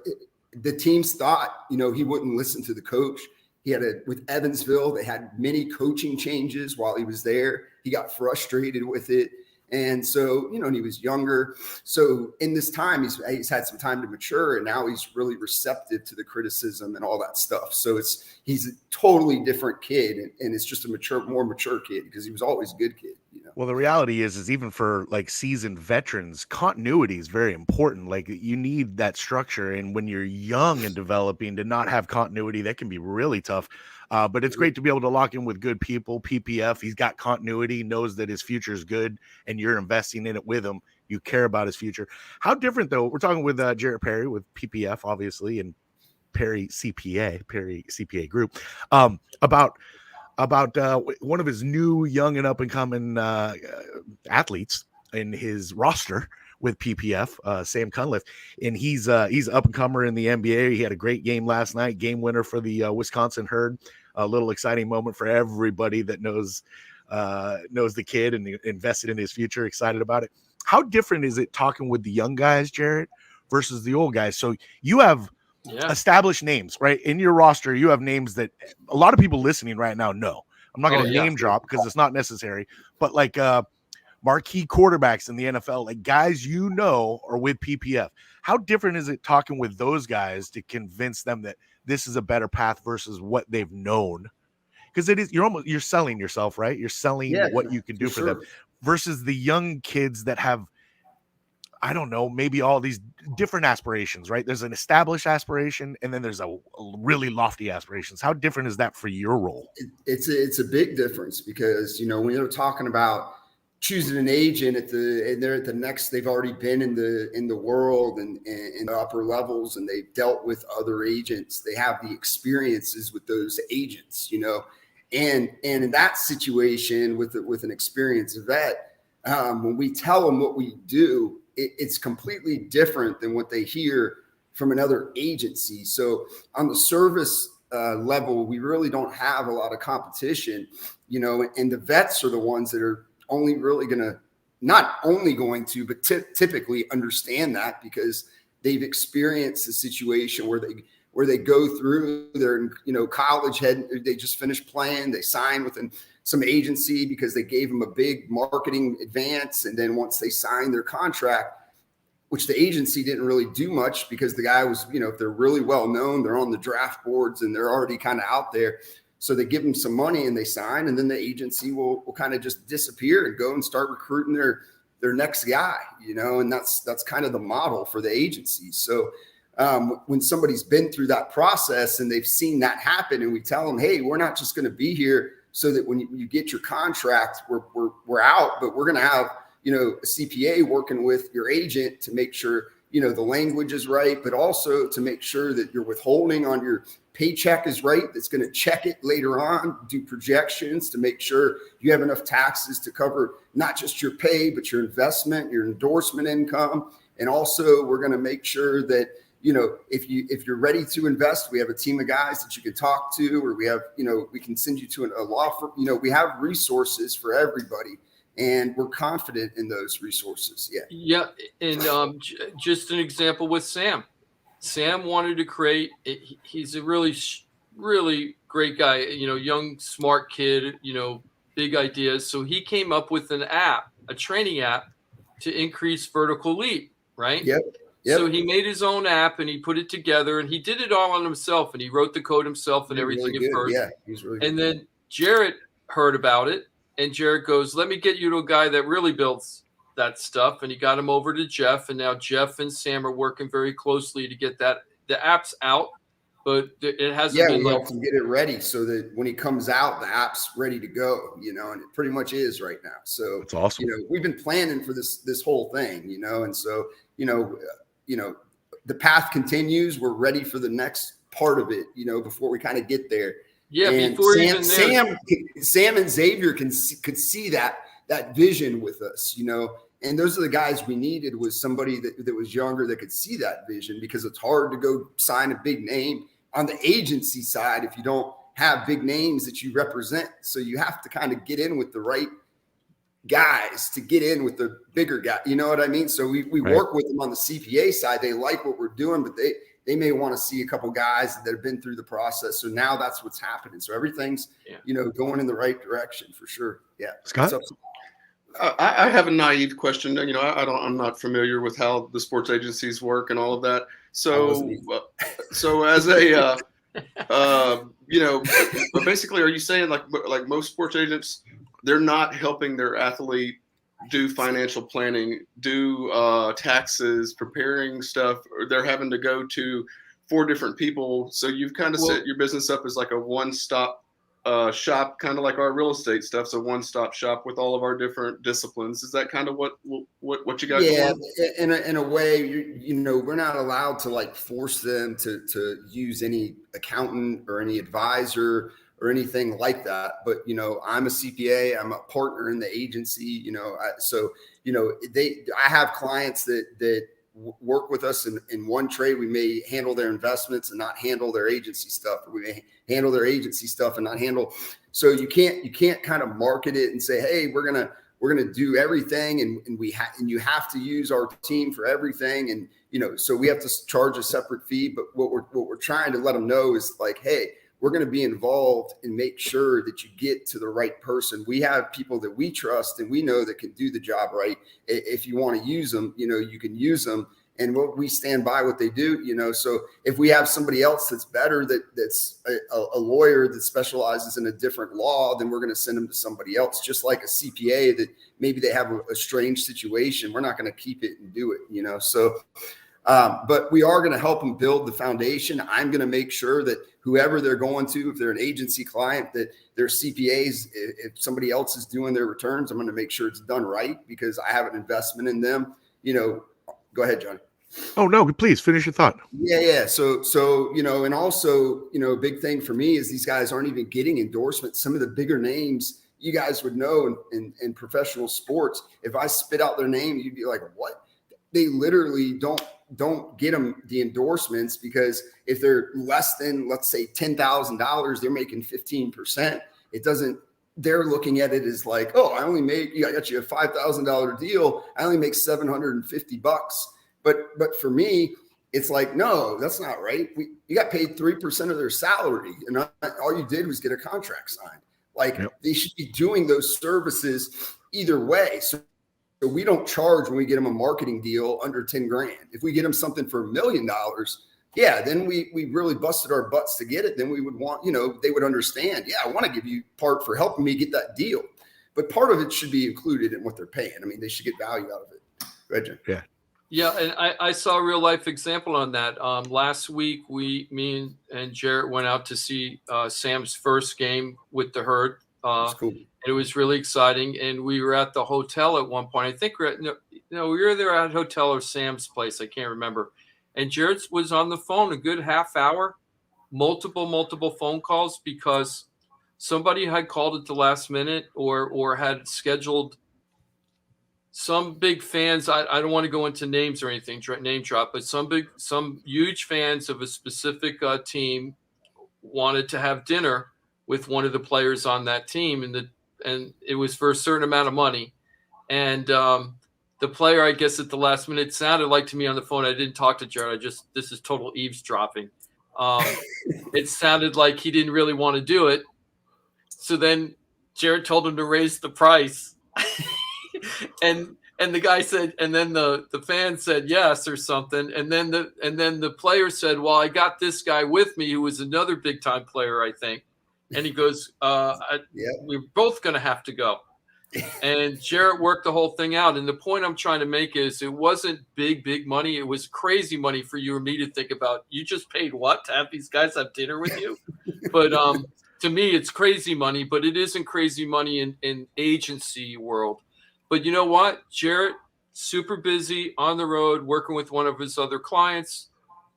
the teams thought, you know, he wouldn't listen to the coach. He had with Evansville, they had many coaching changes while he was there. He got frustrated with it. And so, you know, and he was younger. So in this time, he's had some time to mature, and now he's really receptive to the criticism and all that stuff. So he's a totally different kid, and it's just a more mature kid, because he was always a good kid. You know? Well, the reality is even for like seasoned veterans, continuity is very important. Like, you need that structure. And when you're young and developing, to not have continuity, that can be really tough. But it's great to be able to lock in with good people. PPF, he's got continuity, knows that his future is good, and you're investing in it with him. You care about his future. How different, though? We're talking with Jarrett Perry with PPF, obviously, and Perry CPA Group, about one of his new young and up and coming athletes in his roster with PPF, Sam Cunliffe, and he's up and comer in the NBA. He had a great game last night, game winner for the Wisconsin Herd. A little exciting moment for everybody that knows the kid and invested in his future, excited about it. How different is it talking with the young guys, Jarrett, versus the old guys? So you have established names, right? In your roster, you have names that a lot of people listening right now know. I'm not going to name drop because it's not necessary, but like marquee quarterbacks in the NFL, like guys you know are with PPF. How different is it talking with those guys to convince them that this is a better path versus what they've known? Because you're selling yourself, right? You're selling what you can do for them versus the young kids that have, I don't know, maybe all these different aspirations, right? There's an established aspiration, and then there's a really lofty aspirations. How different is that for your role? It's a big difference, because, you know, when you're talking about choosing an agent they're at the next, they've already been in the world and in the upper levels, and they've dealt with other agents. They have the experiences with those agents, you know, and in that situation with an experienced vet, when we tell them what we do, it's completely different than what they hear from another agency. So on the service level, we really don't have a lot of competition, you know, and the vets are the ones that are only really but typically understand that, because they've experienced a situation where they go through their, you know, college they just finished playing, they sign with some agency because they gave them a big marketing advance. And then once they signed their contract, which the agency didn't really do much, because the guy was, you know, if they're really well known, they're on the draft boards and they're already kind of out there. So they give them some money and they sign, and then the agency will kind of just disappear and go and start recruiting their next guy, you know, and that's kind of the model for the agency. So when somebody's been through that process and they've seen that happen, and we tell them, hey, we're not just going to be here so that when you get your contract, we're out, but we're going to have, you know, a CPA working with your agent to make sure, you know, the language is right, but also to make sure that your withholding on your paycheck is right. That's going to check it later on, do projections to make sure you have enough taxes to cover not just your pay, but your investment, your endorsement income. And also we're going to make sure that, you know, if you're ready to invest, we have a team of guys that you can talk to, or we have, you know, we can send you to a law firm. You know, we have resources for everybody and we're confident in those resources. Yeah. And just an example with Sam. Sam wanted to create. He's a really great guy. Young, smart kid. Big ideas. So he came up with an app, a training app, to increase vertical leap. Right. Yep. So he made his own app and he put it together and he did it all on himself and he wrote the code himself and everything really at first. Yeah, he's really good. And then Jarrett heard about it and Jarrett goes, "Let me get you to a guy that really builds that stuff." And he got him over to Jeff, and now Jeff and Sam are working very closely to get the app's out, but it hasn't been we help him get it ready so that when he comes out, the app's ready to go, and it pretty much is right now. So that's awesome. We've been planning for this whole thing, and so, the path continues. We're ready for the next part of it, before we kind of get there. Yeah. And Before even there. Sam and Xavier could see that vision with us, and those are the guys we needed, was somebody that was younger that could see that vision, because it's hard to go sign a big name on the agency side if you don't have big names that you represent. So you have to kind of get in with the right guys to get in with the bigger guy. You know what I mean? So we work with them on the CPA side. They like what we're doing, but they may want to see a couple guys that have been through the process. So now that's what's happening. So everything's, going in the right direction for sure. Yeah. Scott? I have a naive question. I'm not familiar with how the sports agencies work and all of that. So as a, basically, are you saying like most sports agents, they're not helping their athlete do financial planning, do taxes, preparing stuff, or they're having to go to 4 different people? So you've kind of set your business up as like a one-stop shop, kind of like our real estate stuff. So one-stop shop with all of our different disciplines. Is that kind of what you got? Yeah, in a way, we're not allowed to like force them to use any accountant or any advisor or anything like that. But, I'm a CPA, I'm a partner in the agency, I have clients that work with us in one trade. We may handle their investments and not handle their agency stuff. Or we may handle their agency stuff and not handle. So you can't kind of market it and say, hey, we're going to do everything. And you have to use our team for everything. And, so we have to charge a separate fee. But what we're trying to let them know is like, hey, we're going to be involved and make sure that you get to the right person. We have people that we trust and we know that can do the job right. If you want to use them, you can use them, and we stand by what they do, So if we have somebody else that's better, that's a lawyer that specializes in a different law, then we're going to send them to somebody else. Just like a CPA that maybe they have a strange situation, we're not going to keep it and do it, So but we are going to help them build the foundation. I'm going to make sure that whoever they're going to, if they're an agency client, that their CPAs, if somebody else is doing their returns, I'm going to make sure it's done right, because I have an investment in them. Go ahead, Johnny. Oh, no, please finish your thought. Yeah. So, and also, a big thing for me is these guys aren't even getting endorsements. Some of the bigger names you guys would know in professional sports, if I spit out their name, you'd be like, what? They literally don't get them the endorsements, because if they're less than, let's say, $10,000, they're making 15%. They're looking at it as like, oh, I got you a $5,000 deal. I only make $750. But for me, it's like, no, that's not right. You got paid 3% of their salary, and all you did was get a contract signed. Like, They should be doing those services either way. So we don't charge when we get them a marketing deal under 10 grand. If we get them something for $1 million, then we really busted our butts to get it. Then we would want, they would understand. Yeah, I want to give you part for helping me get that deal, but part of it should be included in what they're paying. I mean, they should get value out of it. Go ahead, Jim. Yeah. Yeah, and I saw a real life example on that. Last week, me and Jarrett went out to see Sam's first game with the Herd. That's cool. It was really exciting, and we were at the hotel at one point. I think we were there at hotel or Sam's place. I can't remember. And Jarrett was on the phone a good half hour, multiple phone calls, because somebody had called at the last minute or had scheduled some big fans. I don't want to go into names or anything, name drop, but some huge fans of a specific team wanted to have dinner with one of the players on that team, and it was for a certain amount of money. And the player, I guess, at the last minute sounded like to me on the phone. I didn't talk to Jarrett. This is total eavesdropping. It sounded like he didn't really want to do it. So then Jarrett told him to raise the price. and the guy said, and then the fan said yes or something. And then the player said, well, I got this guy with me who was another big time player, I think. And he goes, we're both going to have to go. And Jarrett worked the whole thing out. And the point I'm trying to make is it wasn't big money. It was crazy money for you or me to think about. You just paid what to have these guys have dinner with you? But to me, it's crazy money, but it isn't crazy money in agency world. But you know what? Jarrett, super busy on the road, working with one of his other clients,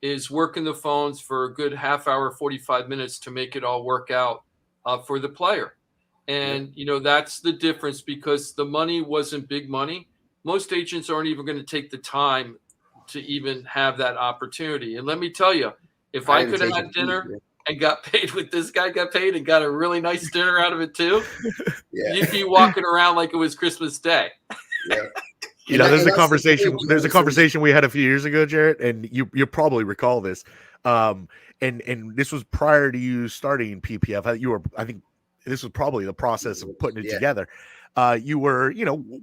is working the phones for a good half hour, 45 minutes to make it all work out for the player. And, that's the difference, because the money wasn't big money. Most agents aren't even going to take the time to even have that opportunity. And let me tell you, if I could have had dinner and got paid with this guy got paid and got a really nice dinner out of it too, you'd be walking around like it was Christmas Day. Yeah. There's a conversation. There's a conversation we had a few years ago, Jarrett, and you probably recall this. And this was prior to you starting PPF. I think this was probably the process of putting it together. You were,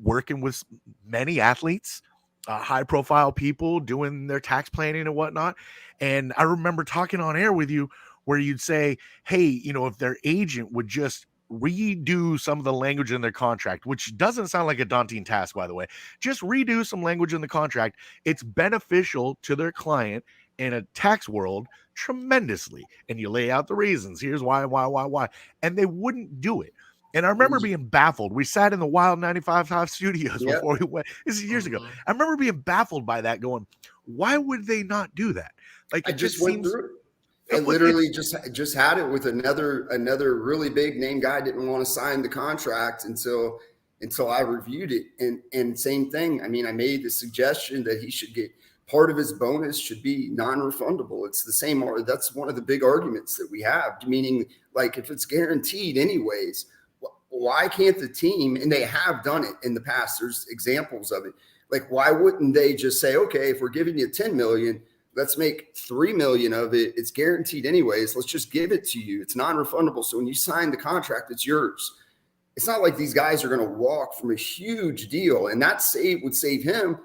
working with many athletes, high profile people doing their tax planning and whatnot. And I remember talking on air with you where you'd say, hey, if their agent would just redo some of the language in their contract, which doesn't sound like a daunting task, by the way, just redo some language in the contract. It's beneficial to their client in a tax world tremendously. And you lay out the reasons. Here's why. And they wouldn't do it. And I remember being baffled. We sat in the Wild 95.5 studios before we went. This is years ago. I remember being baffled by that, going, why would they not do that? Like, I just went through it. I literally just had it with another really big name guy. Didn't want to sign the contract until I reviewed it. And same thing. I mean, I made the suggestion that he should get part of his bonus should be non-refundable. It's the same. That's one of the big arguments that we have, meaning like if it's guaranteed anyways, why can't the team, and they have done it in the past, there's examples of it. Like, why wouldn't they just say, okay, if we're giving you 10 million, let's make 3 million of it. It's guaranteed anyways. Let's just give it to you. It's non-refundable. So when you sign the contract, it's yours. It's not like these guys are going to walk from a huge deal, and that would save him,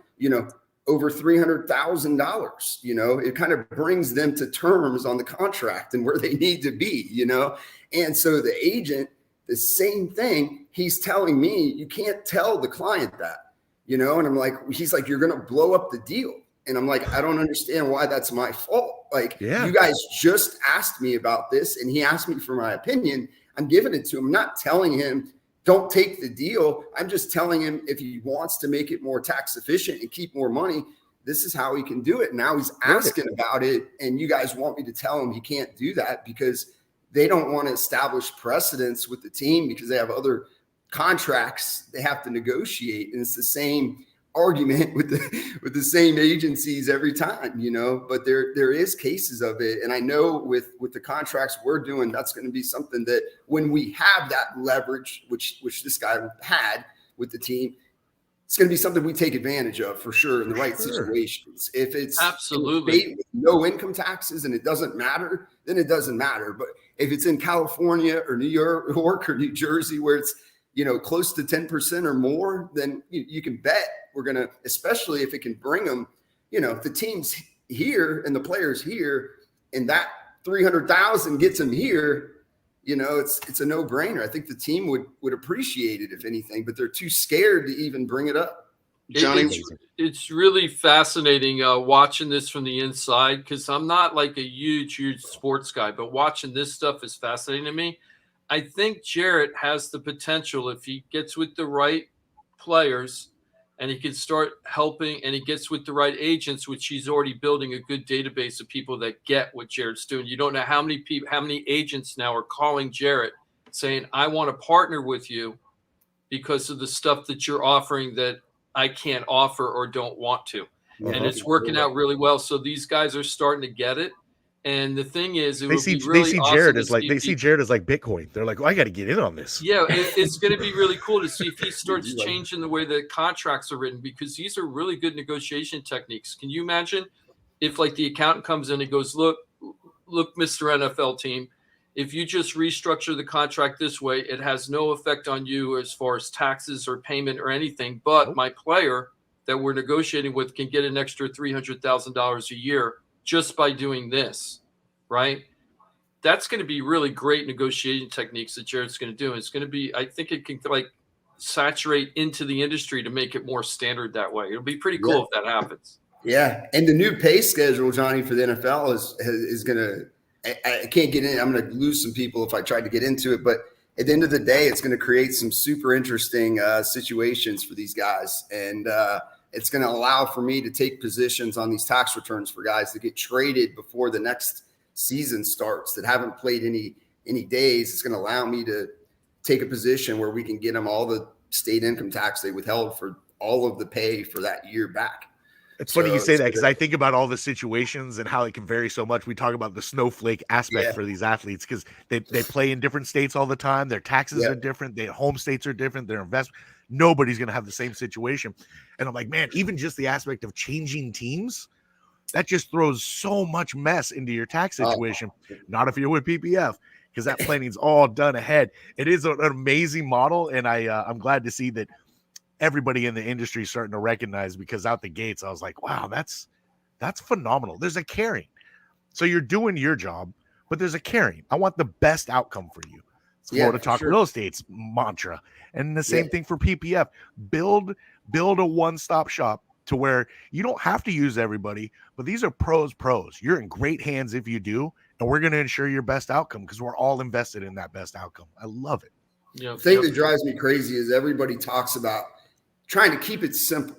over $300,000. It kind of brings them to terms on the contract and where they need to be, And so the agent, the same thing, he's telling me, you can't tell the client that, and I'm like, he's like, you're going to blow up the deal. And I'm like, I don't understand why that's my fault. Like, you guys just asked me about this and he asked me for my opinion. I'm giving it to him. I'm not telling him, don't take the deal. I'm just telling him if he wants to make it more tax efficient and keep more money, this is how he can do it. Now he's asking about it. And you guys want me to tell him he can't do that because they don't want to establish precedents with the team because they have other contracts they have to negotiate. And it's the same argument with the same agencies every time, but there is cases of it. And I know with the contracts we're doing, that's going to be something that when we have that leverage, which this guy had with the team, it's going to be something we take advantage of for sure in the right situations. If it's absolutely with no income taxes and it doesn't matter, then it doesn't matter. But if it's in California or New York or New Jersey where it's, close to 10% or more, then you can bet we're going to, especially if it can bring them, if the team's here and the players here and that 300,000 gets them here, it's a no brainer. I think the team would appreciate it if anything, but they're too scared to even bring it up. Johnny, it's really fascinating watching this from the inside because I'm not like a huge sports guy, but watching this stuff is fascinating to me. I think Jarrett has the potential if he gets with the right players and he can start helping and he gets with the right agents, which he's already building a good database of people that get what Jarrett's doing. You don't know how many agents now are calling Jarrett saying, I want to partner with you because of the stuff that you're offering that I can't offer or don't want to. And it's working out really well. So these guys are starting to get it. And the thing is, it they would see be really they see awesome Jarrett to as like see they if see Jarrett as like Bitcoin. They're like, well, I got to get in on this. Yeah, it's going to be really cool to see if he starts Like- changing the way that contracts are written, because these are really good negotiation techniques. Can you imagine if like the accountant comes in and goes, look, Mr. NFL team, if you just restructure the contract this way, it has no effect on you as far as taxes or payment or anything. But my player that we're negotiating with can get an extra $300,000 a year just by doing this, right? That's going to be really great negotiating techniques that Jarrett's going to do. It's going to be, I think it can like saturate into the industry to make it more standard that way. It'll be pretty cool if that happens. Yeah, and the new pay schedule, Johnny, for the NFL is going to. I can't get in. I'm going to lose some people if I try to get into it. But at the end of the day, it's going to create some super interesting situations for these guys, and it's going to allow for me to take positions on these tax returns for guys that get traded before the next season starts that haven't played any days. It's going to allow me to take a position where we can get them all the state income tax they withheld for all of the pay for that year back. It's funny you say that, because I think about all the situations and how it can vary so much. We talk about the snowflake aspect for these athletes, because they play in different states all the time. Their taxes are different. Their home states are different. Their investment. Nobody's going to have the same situation. And I'm like, man, even just the aspect of changing teams, that just throws so much mess into your tax situation. Not if you're with PPF, because that planning's all done ahead. It is an amazing model, and I'm glad to see that everybody in the industry is starting to recognize, because out the gates, I was like, wow, that's phenomenal. There's a caring. So you're doing your job, but there's a caring. I want the best outcome for you. It's Florida Talk Real Estate's mantra. And the same thing for PPF. Build a one-stop shop to where you don't have to use everybody, but these are pros. You're in great hands if you do, and we're going to ensure your best outcome, because we're all invested in that best outcome. I love it. The thing that drives me crazy is everybody talks about trying to keep it simple,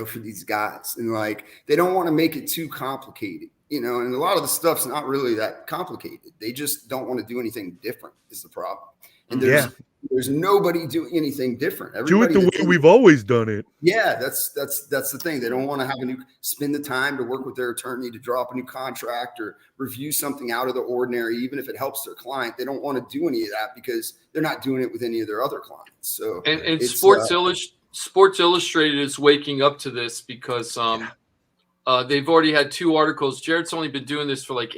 for these guys. And like, they don't want to make it too complicated, and a lot of the stuff's not really that complicated. They just don't want to do anything different is the problem. And there's nobody doing anything different. Everybody do it the way we've always done it. Yeah, that's the thing. They don't want to have spend the time to work with their attorney to draw up a new contract or review something out of the ordinary, even if it helps their client. They don't want to do any of that because they're not doing it with any of their other clients. So and Sports Illustrated is waking up to this, because they've already had 2 articles. Jarrett's only been doing this for like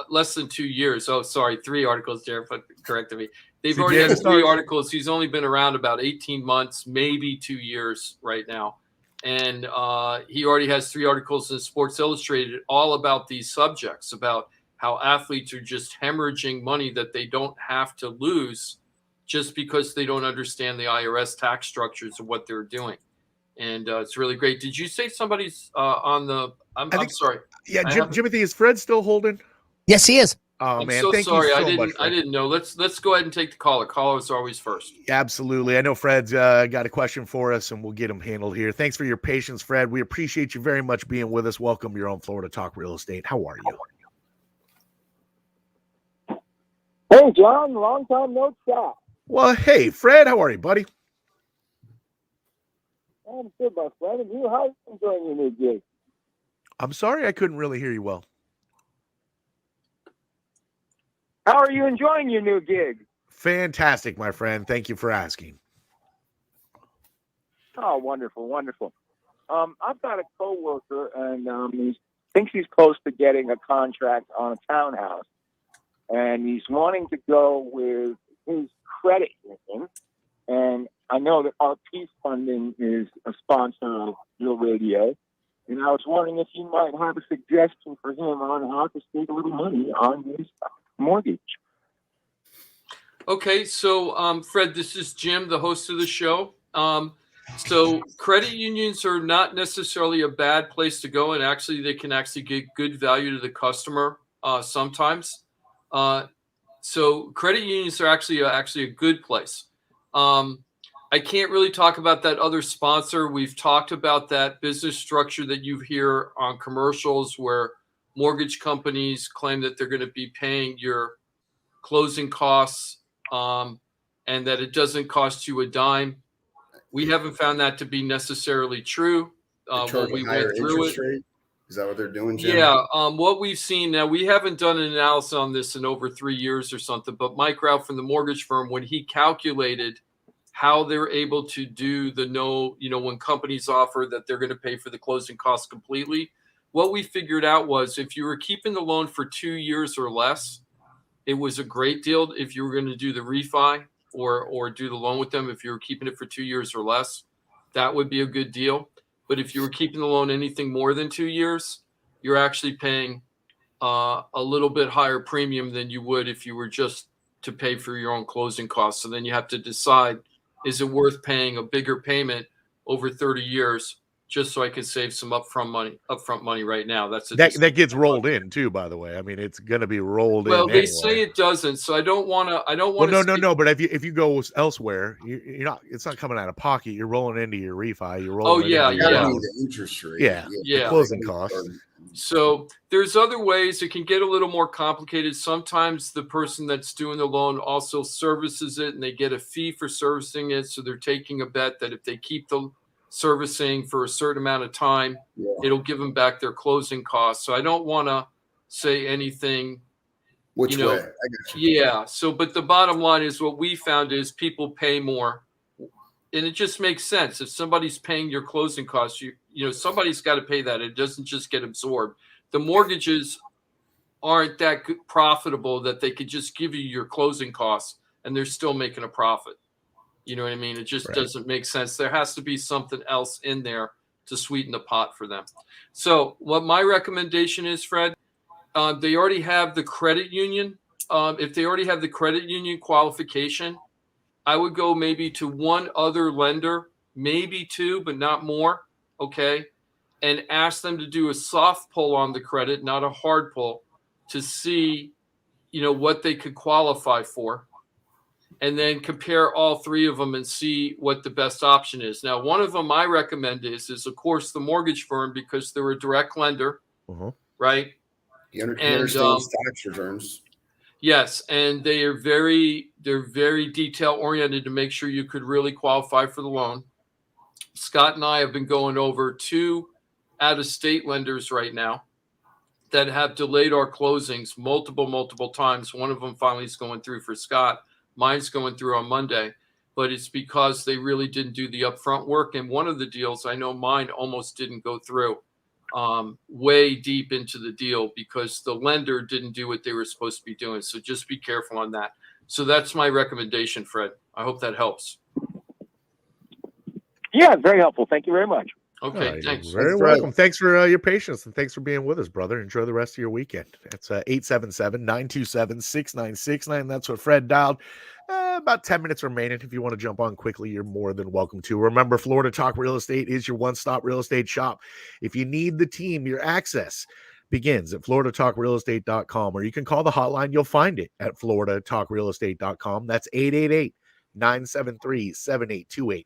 less than 2 years. Oh, sorry, 3 articles. Jarrett corrected me. They've already had 3 articles. He's only been around about 18 months, maybe 2 years right now. And he already has 3 articles in Sports Illustrated all about these subjects, about how athletes are just hemorrhaging money that they don't have to lose just because they don't understand the IRS tax structures of what they're doing. And it's really great. Did you say somebody's on the – I'm sorry. Yeah, Jimothy, is Fred still holding? Yes, he is. Oh, I'm man, so thank sorry. you so much, Fred. I didn't know. Let's go ahead and take the caller. Callers are always first. Absolutely. I know Fred's got a question for us, and we'll get him handled here. Thanks for your patience, Fred. We appreciate you very much being with us. Welcome. You're on Florida Talk Real Estate. How are you? Hey, John. Long time no chat. Well, hey, Fred. How are you, buddy? I'm good, my friend. And you, how are you enjoying your new gig? I'm sorry, I couldn't really hear you well. How are you enjoying your new gig? Fantastic, my friend. Thank you for asking. Oh, wonderful, wonderful. I've got a coworker, and he thinks he's close to getting a contract on a townhouse, and he's wanting to go with his credit union. And I know that RP Funding is a sponsor of your radio, and I was wondering if you might have a suggestion for him on how to save a little money on his mortgage. Okay, so Fred, this is Jim, the host of the show. So credit unions are not necessarily a bad place to go, and actually they can actually get good value to the customer sometimes. So credit unions are actually a good place. I can't really talk about that other sponsor. We've talked about that business structure that you hear on commercials where mortgage companies claim that they're going to be paying your closing costs and that it doesn't cost you a dime. We haven't found that to be necessarily true when we went through it. Is that what they're doing, Jim? Yeah. What we've seen now, we haven't done an analysis on this in over 3 years or something, but Mike Rao from the mortgage firm, when he calculated how they're able to do when companies offer that they're going to pay for the closing costs completely, what we figured out was if you were keeping the loan for 2 years or less, it was a great deal. If you were going to do the refi or do the loan with them, if you were keeping it for 2 years or less, that would be a good deal. But if you were keeping the loan anything more than 2 years, you're actually paying a little bit higher premium than you would if you were just to pay for your own closing costs. So then you have to decide, is it worth paying a bigger payment over 30 years just so I can save some upfront money right now? That gets rolled in too, by the way. I mean, it's going to be rolled in. Well, they anyway. say it doesn't, so I don't want to. No. But if you go elsewhere, you're not. It's not coming out of pocket. You're rolling into your refi. You're rolling. The interest rate. Yeah. The closing costs. So there's other ways. It can get a little more complicated. Sometimes the person that's doing the loan also services it, and they get a fee for servicing it. So they're taking a bet that if they keep the servicing for a certain amount of time, it'll give them back their closing costs. So I don't want to say anything. Which way? I got you. Yeah. So, but the bottom line is what we found is people pay more, and it just makes sense. If somebody's paying your closing costs, somebody's got to pay that. It doesn't just get absorbed. The mortgages aren't that profitable that they could just give you your closing costs and they're still making a profit. You know what I mean? It just doesn't make sense. There has to be something else in there to sweeten the pot for them. So what my recommendation is, Fred, they already have the credit union. If they already have the credit union qualification, I would go maybe to one other lender, maybe two, but not more. Okay. And ask them to do a soft pull on the credit, not a hard pull, to see, what they could qualify for. And then compare all three of them and see what the best option is. Now, one of them I recommend is of course, the mortgage firm, because they're a direct lender, right? You understand tax returns. Yes, and they're very detail oriented to make sure you could really qualify for the loan. Scott and I have been going over 2 out-of-state lenders right now that have delayed our closings multiple times. One of them finally is going through for Scott. Mine's going through on Monday, but it's because they really didn't do the upfront work. And one of the deals, I know mine almost didn't go through way deep into the deal because the lender didn't do what they were supposed to be doing. So just be careful on that. So that's my recommendation, Fred. I hope that helps. Yeah, very helpful. Thank you very much. Okay, thanks. Very welcome. Thanks for your patience, and thanks for being with us, brother. Enjoy the rest of your weekend. It's 877-927-6969. That's what Fred dialed. About 10 minutes remaining. If you want to jump on quickly, you're more than welcome to. Remember, Florida Talk Real Estate is your one-stop real estate shop. If you need the team, your access begins at floridatalkrealestate.com, or you can call the hotline. You'll find it at floridatalkrealestate.com. That's 888-973-7828.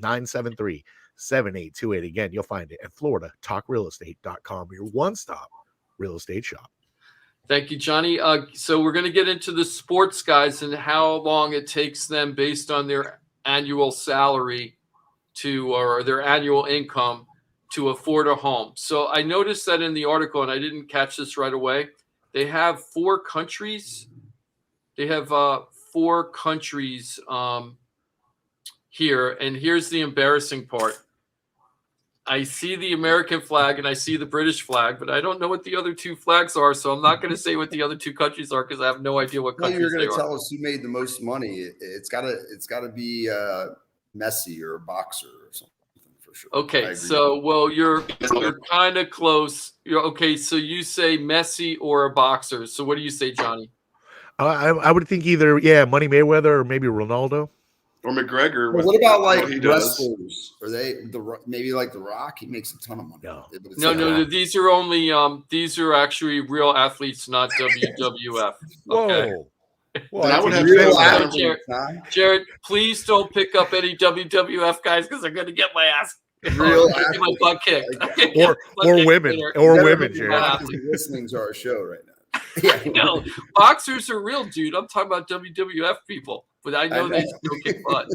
888-973-7828. Again, you'll find it at floridatalkrealestate.com, your one-stop real estate shop. Thank you, Johnny. So we're going to get into the sports guys and how long it takes them based on their annual salary or their annual income to afford a home. So I noticed that in the article, and I didn't catch this right away, they have 4 countries. They have 4 countries here, and here's the embarrassing part. I see the American flag and I see the British flag, but I don't know what the other 2 flags are, so I'm not going to say what the other 2 countries are because I have no idea what countries you're they are. going to tell us who made the most money. It's got to be Messi or a boxer or something for sure. Okay, so you're kind of close. Okay, so you say Messi or a boxer. So what do you say, Johnny? I would think either Money Mayweather or maybe Ronaldo. Or McGregor. Well, what about like wrestlers? Are they maybe like The Rock? He makes a ton of money. No. These are only these are actually real athletes, not WWF. Okay. Whoa. I would have Jarrett, please don't pick up any WWF guys because they're going to get my ass. Real my butt kicked. Or women. Or women, Jarrett. Listening to our show right now. Yeah, no, boxers are real, dude. I'm talking about WWF people, but I know they still kick butt.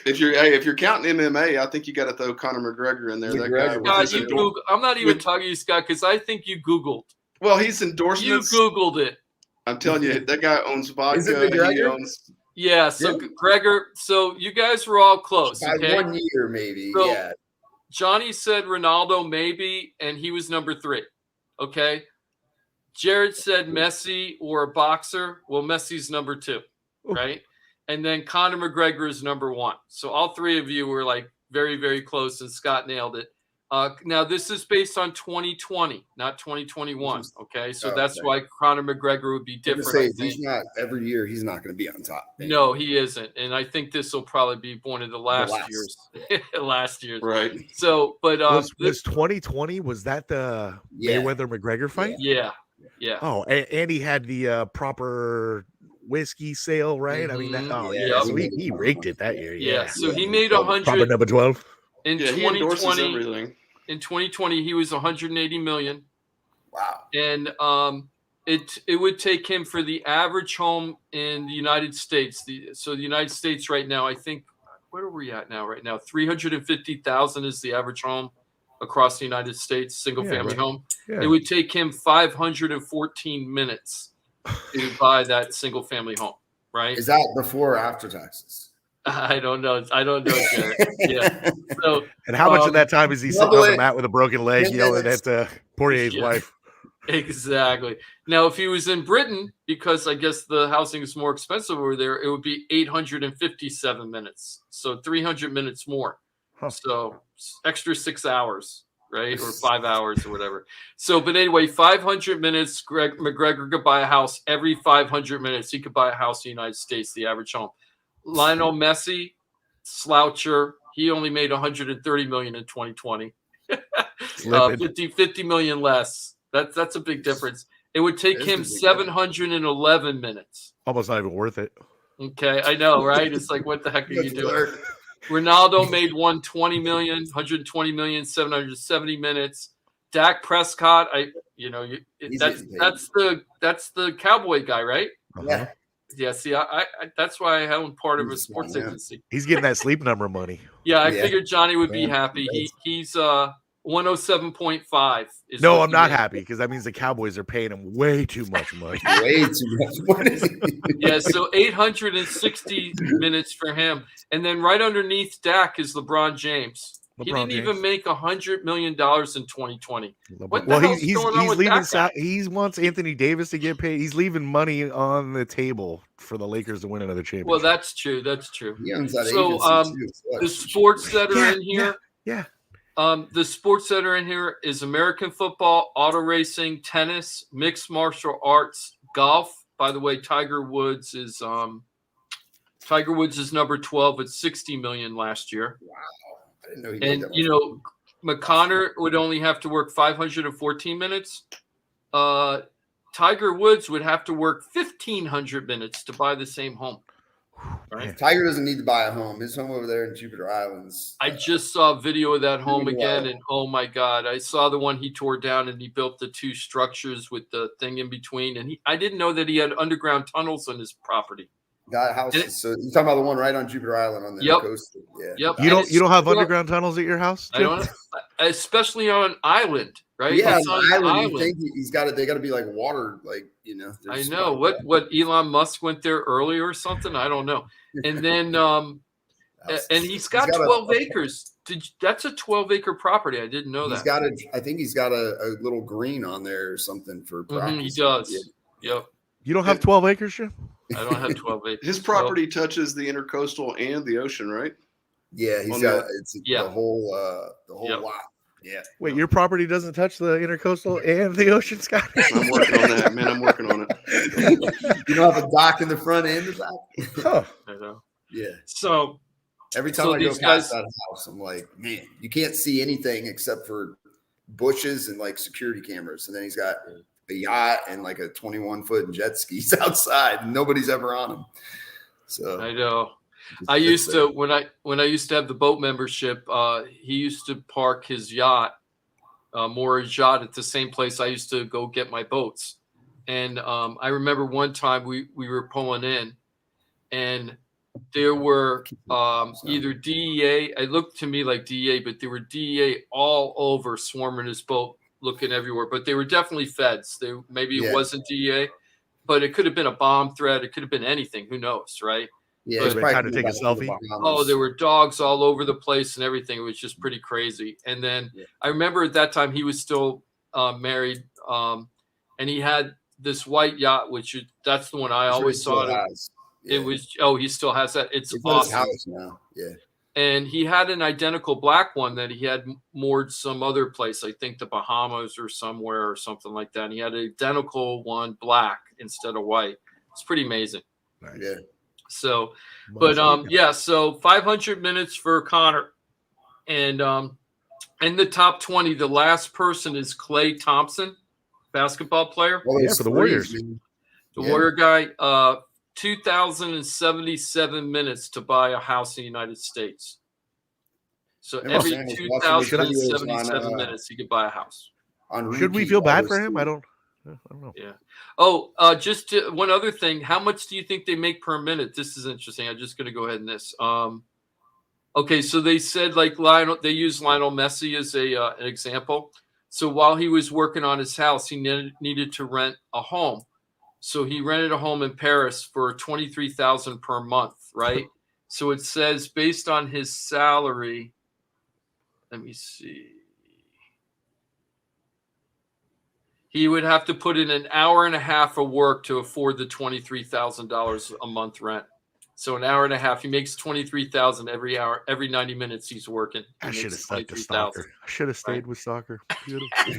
If you're counting MMA, I think you got to throw Conor McGregor in there. McGregor. That Scott, guy. I'm not even talking to you, Scott, because I think you Googled. Well, he's endorsements. You Googled it. I'm telling you, that guy owns vodka. Is it McGregor? He owns. Yeah. So Gregor. So you guys were all close. By Okay. 1 year, maybe. So, yeah. Johnny said Ronaldo maybe, and he was number 3. Okay. Jarrett said Messi or a boxer. Well, Messi's number 2, right? And then Conor McGregor is number 1. So all 3 of you were like very, very close, and Scott nailed it. Now, this is based on 2020, not 2021. Okay, so that's why Conor McGregor would be different. Say, he's not every year. He's not going to be on top. No, he isn't, and I think this will probably be one of the last years. Last year's, right? So, but was 2020? Was that the Mayweather McGregor fight? Yeah. Oh, and he had the proper whiskey sale, right? I mean, that. Oh, yeah. So he rigged it that year. Yeah. So he made 100. Proper number 12. In he endorses 2020, everything. In 2020, he was 180 million. Wow. And it would take him for the average home in the United States. So the United States right now, I think, where are we at now? Right now, 350,000 is the average home across the United States, single family home. Yeah. It would take him 514 minutes to buy that single family home. Right? Is that before or after taxes? I don't know, Jarrett. Yeah. So, and how much of that time is he sitting on the mat with a broken leg, yelling at Poirier's wife? Exactly. Now, if he was in Britain, because I guess the housing is more expensive over there, it would be 857 minutes. So 300 minutes more. Huh. So extra 6 hours, right? Or 5 hours or whatever. So, but anyway, 500 minutes, McGregor could buy a house every 500 minutes. He could buy a house in the United States, the average home. Lionel Messi, sloucher. He only made 130 million in 2020. 50 million less. That's a big difference. It would take him 711 minutes. Almost not even worth it. Okay, I know, right? It's like, what the heck are you doing? Ronaldo made 120 million, 120 million, 770 minutes. Dak Prescott, that's the Cowboy guy, right? Yeah. Yeah, see, I that's why I own part of a sports agency. He's getting that sleep number money. Yeah, I figured Johnny would be happy. He's 107.5. No, I'm not happy because that means the Cowboys are paying him way too much money. Way too much money. Yeah, so 860 minutes for him. And then right underneath Dak is LeBron James. He didn't even make $100 million in 2020. He wants Anthony Davis to get paid. He's leaving money on the table for the Lakers to win another championship. Well, that's true. That's true. So the sports that are in here. Yeah. The sports that are in here is American football, auto racing, tennis, mixed martial arts, golf. By the way, Tiger Woods is number 12 at 60 million last year. Wow. I didn't know he And McConnor would only have to work 514 minutes. Tiger Woods would have to work 1,500 minutes to buy the same home. Right? Tiger doesn't need to buy a home. His home over there in Jupiter Islands. I just saw a video of that home again, and oh my God, I saw the one he tore down, and he built the 2 structures with the thing in between. And I didn't know that he had underground tunnels on his property. Got houses. So you're talking about the one right on Jupiter Island on the coast. Yeah. Yep. You don't have underground tunnels at your host, Jim? I don't, especially on an island, right? Yeah, on an island. You think they got to be like water, like I know what Elon Musk went there early or something. I don't know. And then and he's got 12 acres. That's a 12-acre property. I didn't know that. I think he's got a little green on there or something for practice. He does. Yep. You don't have 12 acres, Jim? I don't have 12 acres. His property touches the intercoastal and the ocean, right? Yeah, he's got the whole lot. Yeah. Wait, your property doesn't touch the intercoastal and the ocean, Scott? I'm working on that, man. I'm working on it. You don't have a dock in the front and the back? Huh. I know. Yeah. So every time I go past that house, I'm like, man, you can't see anything except for bushes and like security cameras. And then he's got a yacht and like a 21-foot jet skis outside. And nobody's ever on them. So I know. I used to when I used to have the boat membership. He used to park his yacht, Moore's yacht, at the same place I used to go get my boats. And I remember one time we were pulling in, and there were either DEA. It looked to me like DEA, but there were DEA all over swarming his boat, looking everywhere. But they were definitely feds. Maybe it wasn't DEA, but it could have been a bomb threat. It could have been anything. Who knows, right? Yeah, it's trying to take a selfie. Oh, there were dogs all over the place and everything. It was just pretty crazy. And then I remember at that time he was still married, and he had this white yacht, that's the one I always saw. It was he still has that. It's awesome. House now. Yeah. And he had an identical black one that he had moored some other place, I think the Bahamas or somewhere or something like that. And he had an identical one, black instead of white. It's pretty amazing. Nice. Yeah. So, but so 500 minutes for Connor, and in the top 20, the last person is Klay Thompson, basketball player. For the Warriors. The Warrior guy. 2,077 minutes to buy a house in the United States. So every 2,077 minutes, you could buy a house. Should we feel bad for him? I don't know. Yeah. Just one other thing. How much do you think they make per minute? This is interesting. I'm just going to go ahead and this. Okay, so they said they use Lionel Messi as an example. So while he was working on his house, he needed to rent a home. So he rented a home in Paris for $23,000 per month, right? So it says based on his salary, let me see. He would have to put in an hour and a half of work to afford the $23,000 a month rent. So an hour and a half, he makes $23,000 every hour, every 90 minutes he's working. I should have stuck to soccer. I should have stayed with soccer. Beautiful.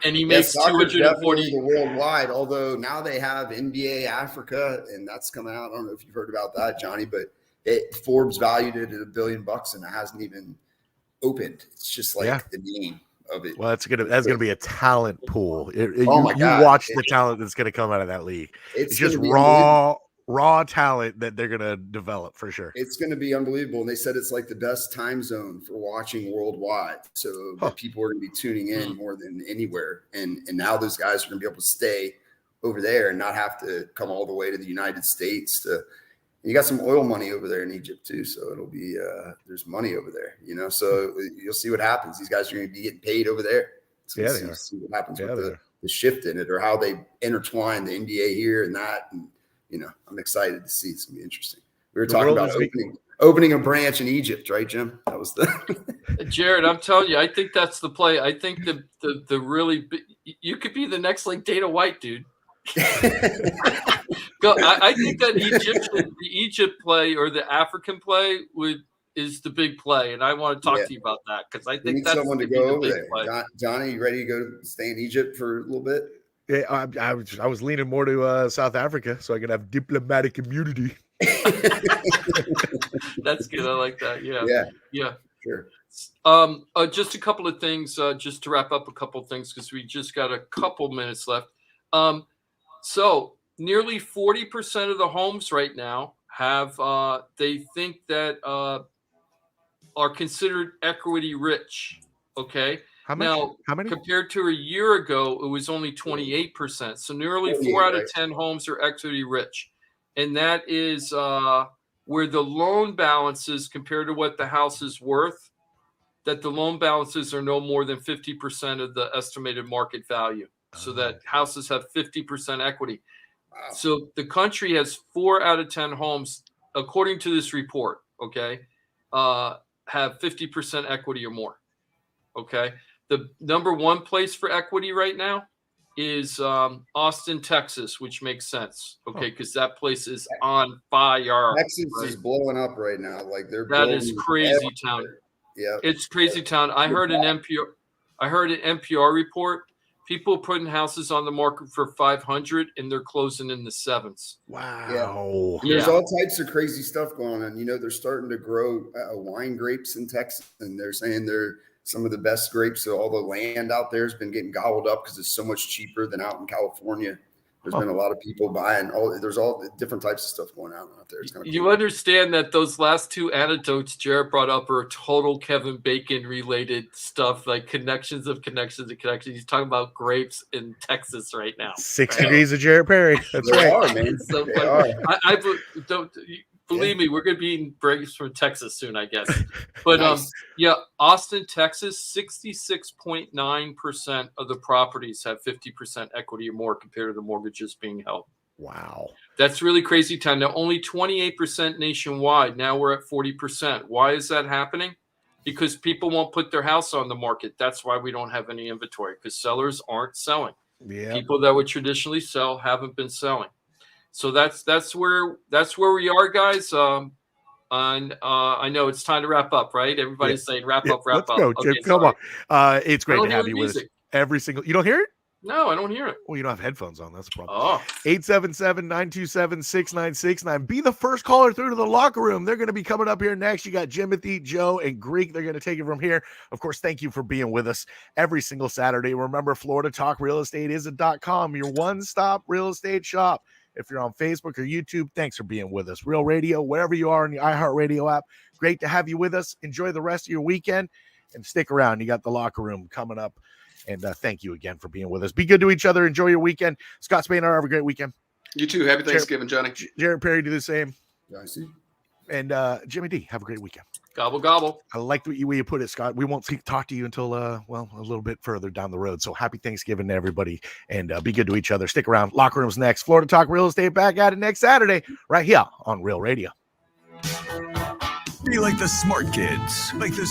And he makes 240 worldwide. Although now they have NBA Africa, and that's coming out. I don't know if you've heard about that, Johnny, but Forbes valued it at $1 billion, and it hasn't even opened. It's just like the name of it. Well, that's gonna be a talent pool. You watch the talent that's gonna come out of that league. It's just raw talent that they're going to develop for sure. It's going to be unbelievable. And they said it's like the best time zone for watching worldwide. So people are going to be tuning in more than anywhere. And now those guys are going to be able to stay over there and not have to come all the way to the United States you got some oil money over there in Egypt too. So it'll be, there's money over there, so you'll see what happens. These guys are going to be getting paid over there. So see what happens with the shift in it or how they intertwine the NBA here and that. And, I'm excited to see. It's gonna be interesting. We were talking about opening a branch in Egypt, right, Jim? That was the Jarrett. I'm telling you, I think that's the play. I think the really you could be the next Dana White, dude. I think that the Egypt play or the African play is the big play, and I want to talk to you about that because I think that's someone to go over there. Johnny, you ready to go stay in Egypt for a little bit? Yeah, I was leaning more to South Africa so I can have diplomatic immunity. That's good. I like that. Yeah. Sure. Just a couple of things, just to wrap up a couple of things because we just got a couple minutes left. So nearly 40% of the homes right now have they think that are considered equity rich. Okay. How many? Compared to a year ago, it was only 28%. So nearly 4 out of 10 homes are equity rich. And that is where the loan balances compared to what the house is worth, that the loan balances are no more than 50% of the estimated market value. So that houses have 50% equity. Wow. So the country has 4 out of 10 homes, according to this report, have 50% equity or more. Okay. The number one place for equity right now is Austin, Texas, which makes sense. Okay, because that place is on fire. Texas is blowing up right now. That is crazy town. Yeah, it's crazy town. I heard an NPR report. People putting houses on the market for 500 and they're closing in the 7s. Wow. Yeah. There's all types of crazy stuff going on. They're starting to grow wine grapes in Texas, and they're saying they're some of the best grapes. So all the land out there has been getting gobbled up because it's so much cheaper than out in California. There's been a lot of people buying. There's all different types of stuff going on out there. It's kind of cool. Understand that those last 2 anecdotes Jarrett brought up are total Kevin Bacon related stuff, like connections of connections of connections. He's talking about grapes in Texas right now. 6 degrees of Jarrett Perry. That's they right. Are, man. So they are. Believe me, we're going to be eating breaks from Texas soon, I guess. But Nice. Austin, Texas, 66.9% of the properties have 50% equity or more compared to the mortgages being held. Wow. That's really crazy town. Now, only 28% nationwide. Now we're at 40%. Why is that happening? Because people won't put their house on the market. That's why we don't have any inventory, because sellers aren't selling. Yeah. People that would traditionally sell haven't been selling. So that's where we are, guys. I know it's time to wrap up, right? Everybody's saying wrap up. Let's go, Jim. Okay, Come sorry. on. It's great to hear have the you with us. music. Every single. You don't hear it? No, I don't hear it. Well, you don't have headphones on. That's a problem. Oh. 877-927-6969. Be the first caller through to the locker room. They're going to be coming up here next. You got Jimothy, Joe, and Greek. They're going to take it from here. Of course, thank you for being with us every single Saturday. Remember, Florida Talk Real Estate is .com, your one-stop real estate shop. If you're on Facebook or YouTube, thanks for being with us. Real Radio, wherever you are in the iHeartRadio app, great to have you with us. Enjoy the rest of your weekend and stick around. You got the locker room coming up. And thank you again for being with us. Be good to each other. Enjoy your weekend. Scott Spainhour, have a great weekend. You too. Happy Thanksgiving, Johnny. Jarrett Perry, do the same. Yeah, I see. And Jimmy D, have a great weekend. Gobble, gobble. I like the way you put it, Scott. We won't talk to you until, a little bit further down the road. So happy Thanksgiving to everybody. And be good to each other. Stick around. Locker room's next. Florida Talk Real Estate back at it next Saturday right here on Real Radio. Be like the smart kids. Like the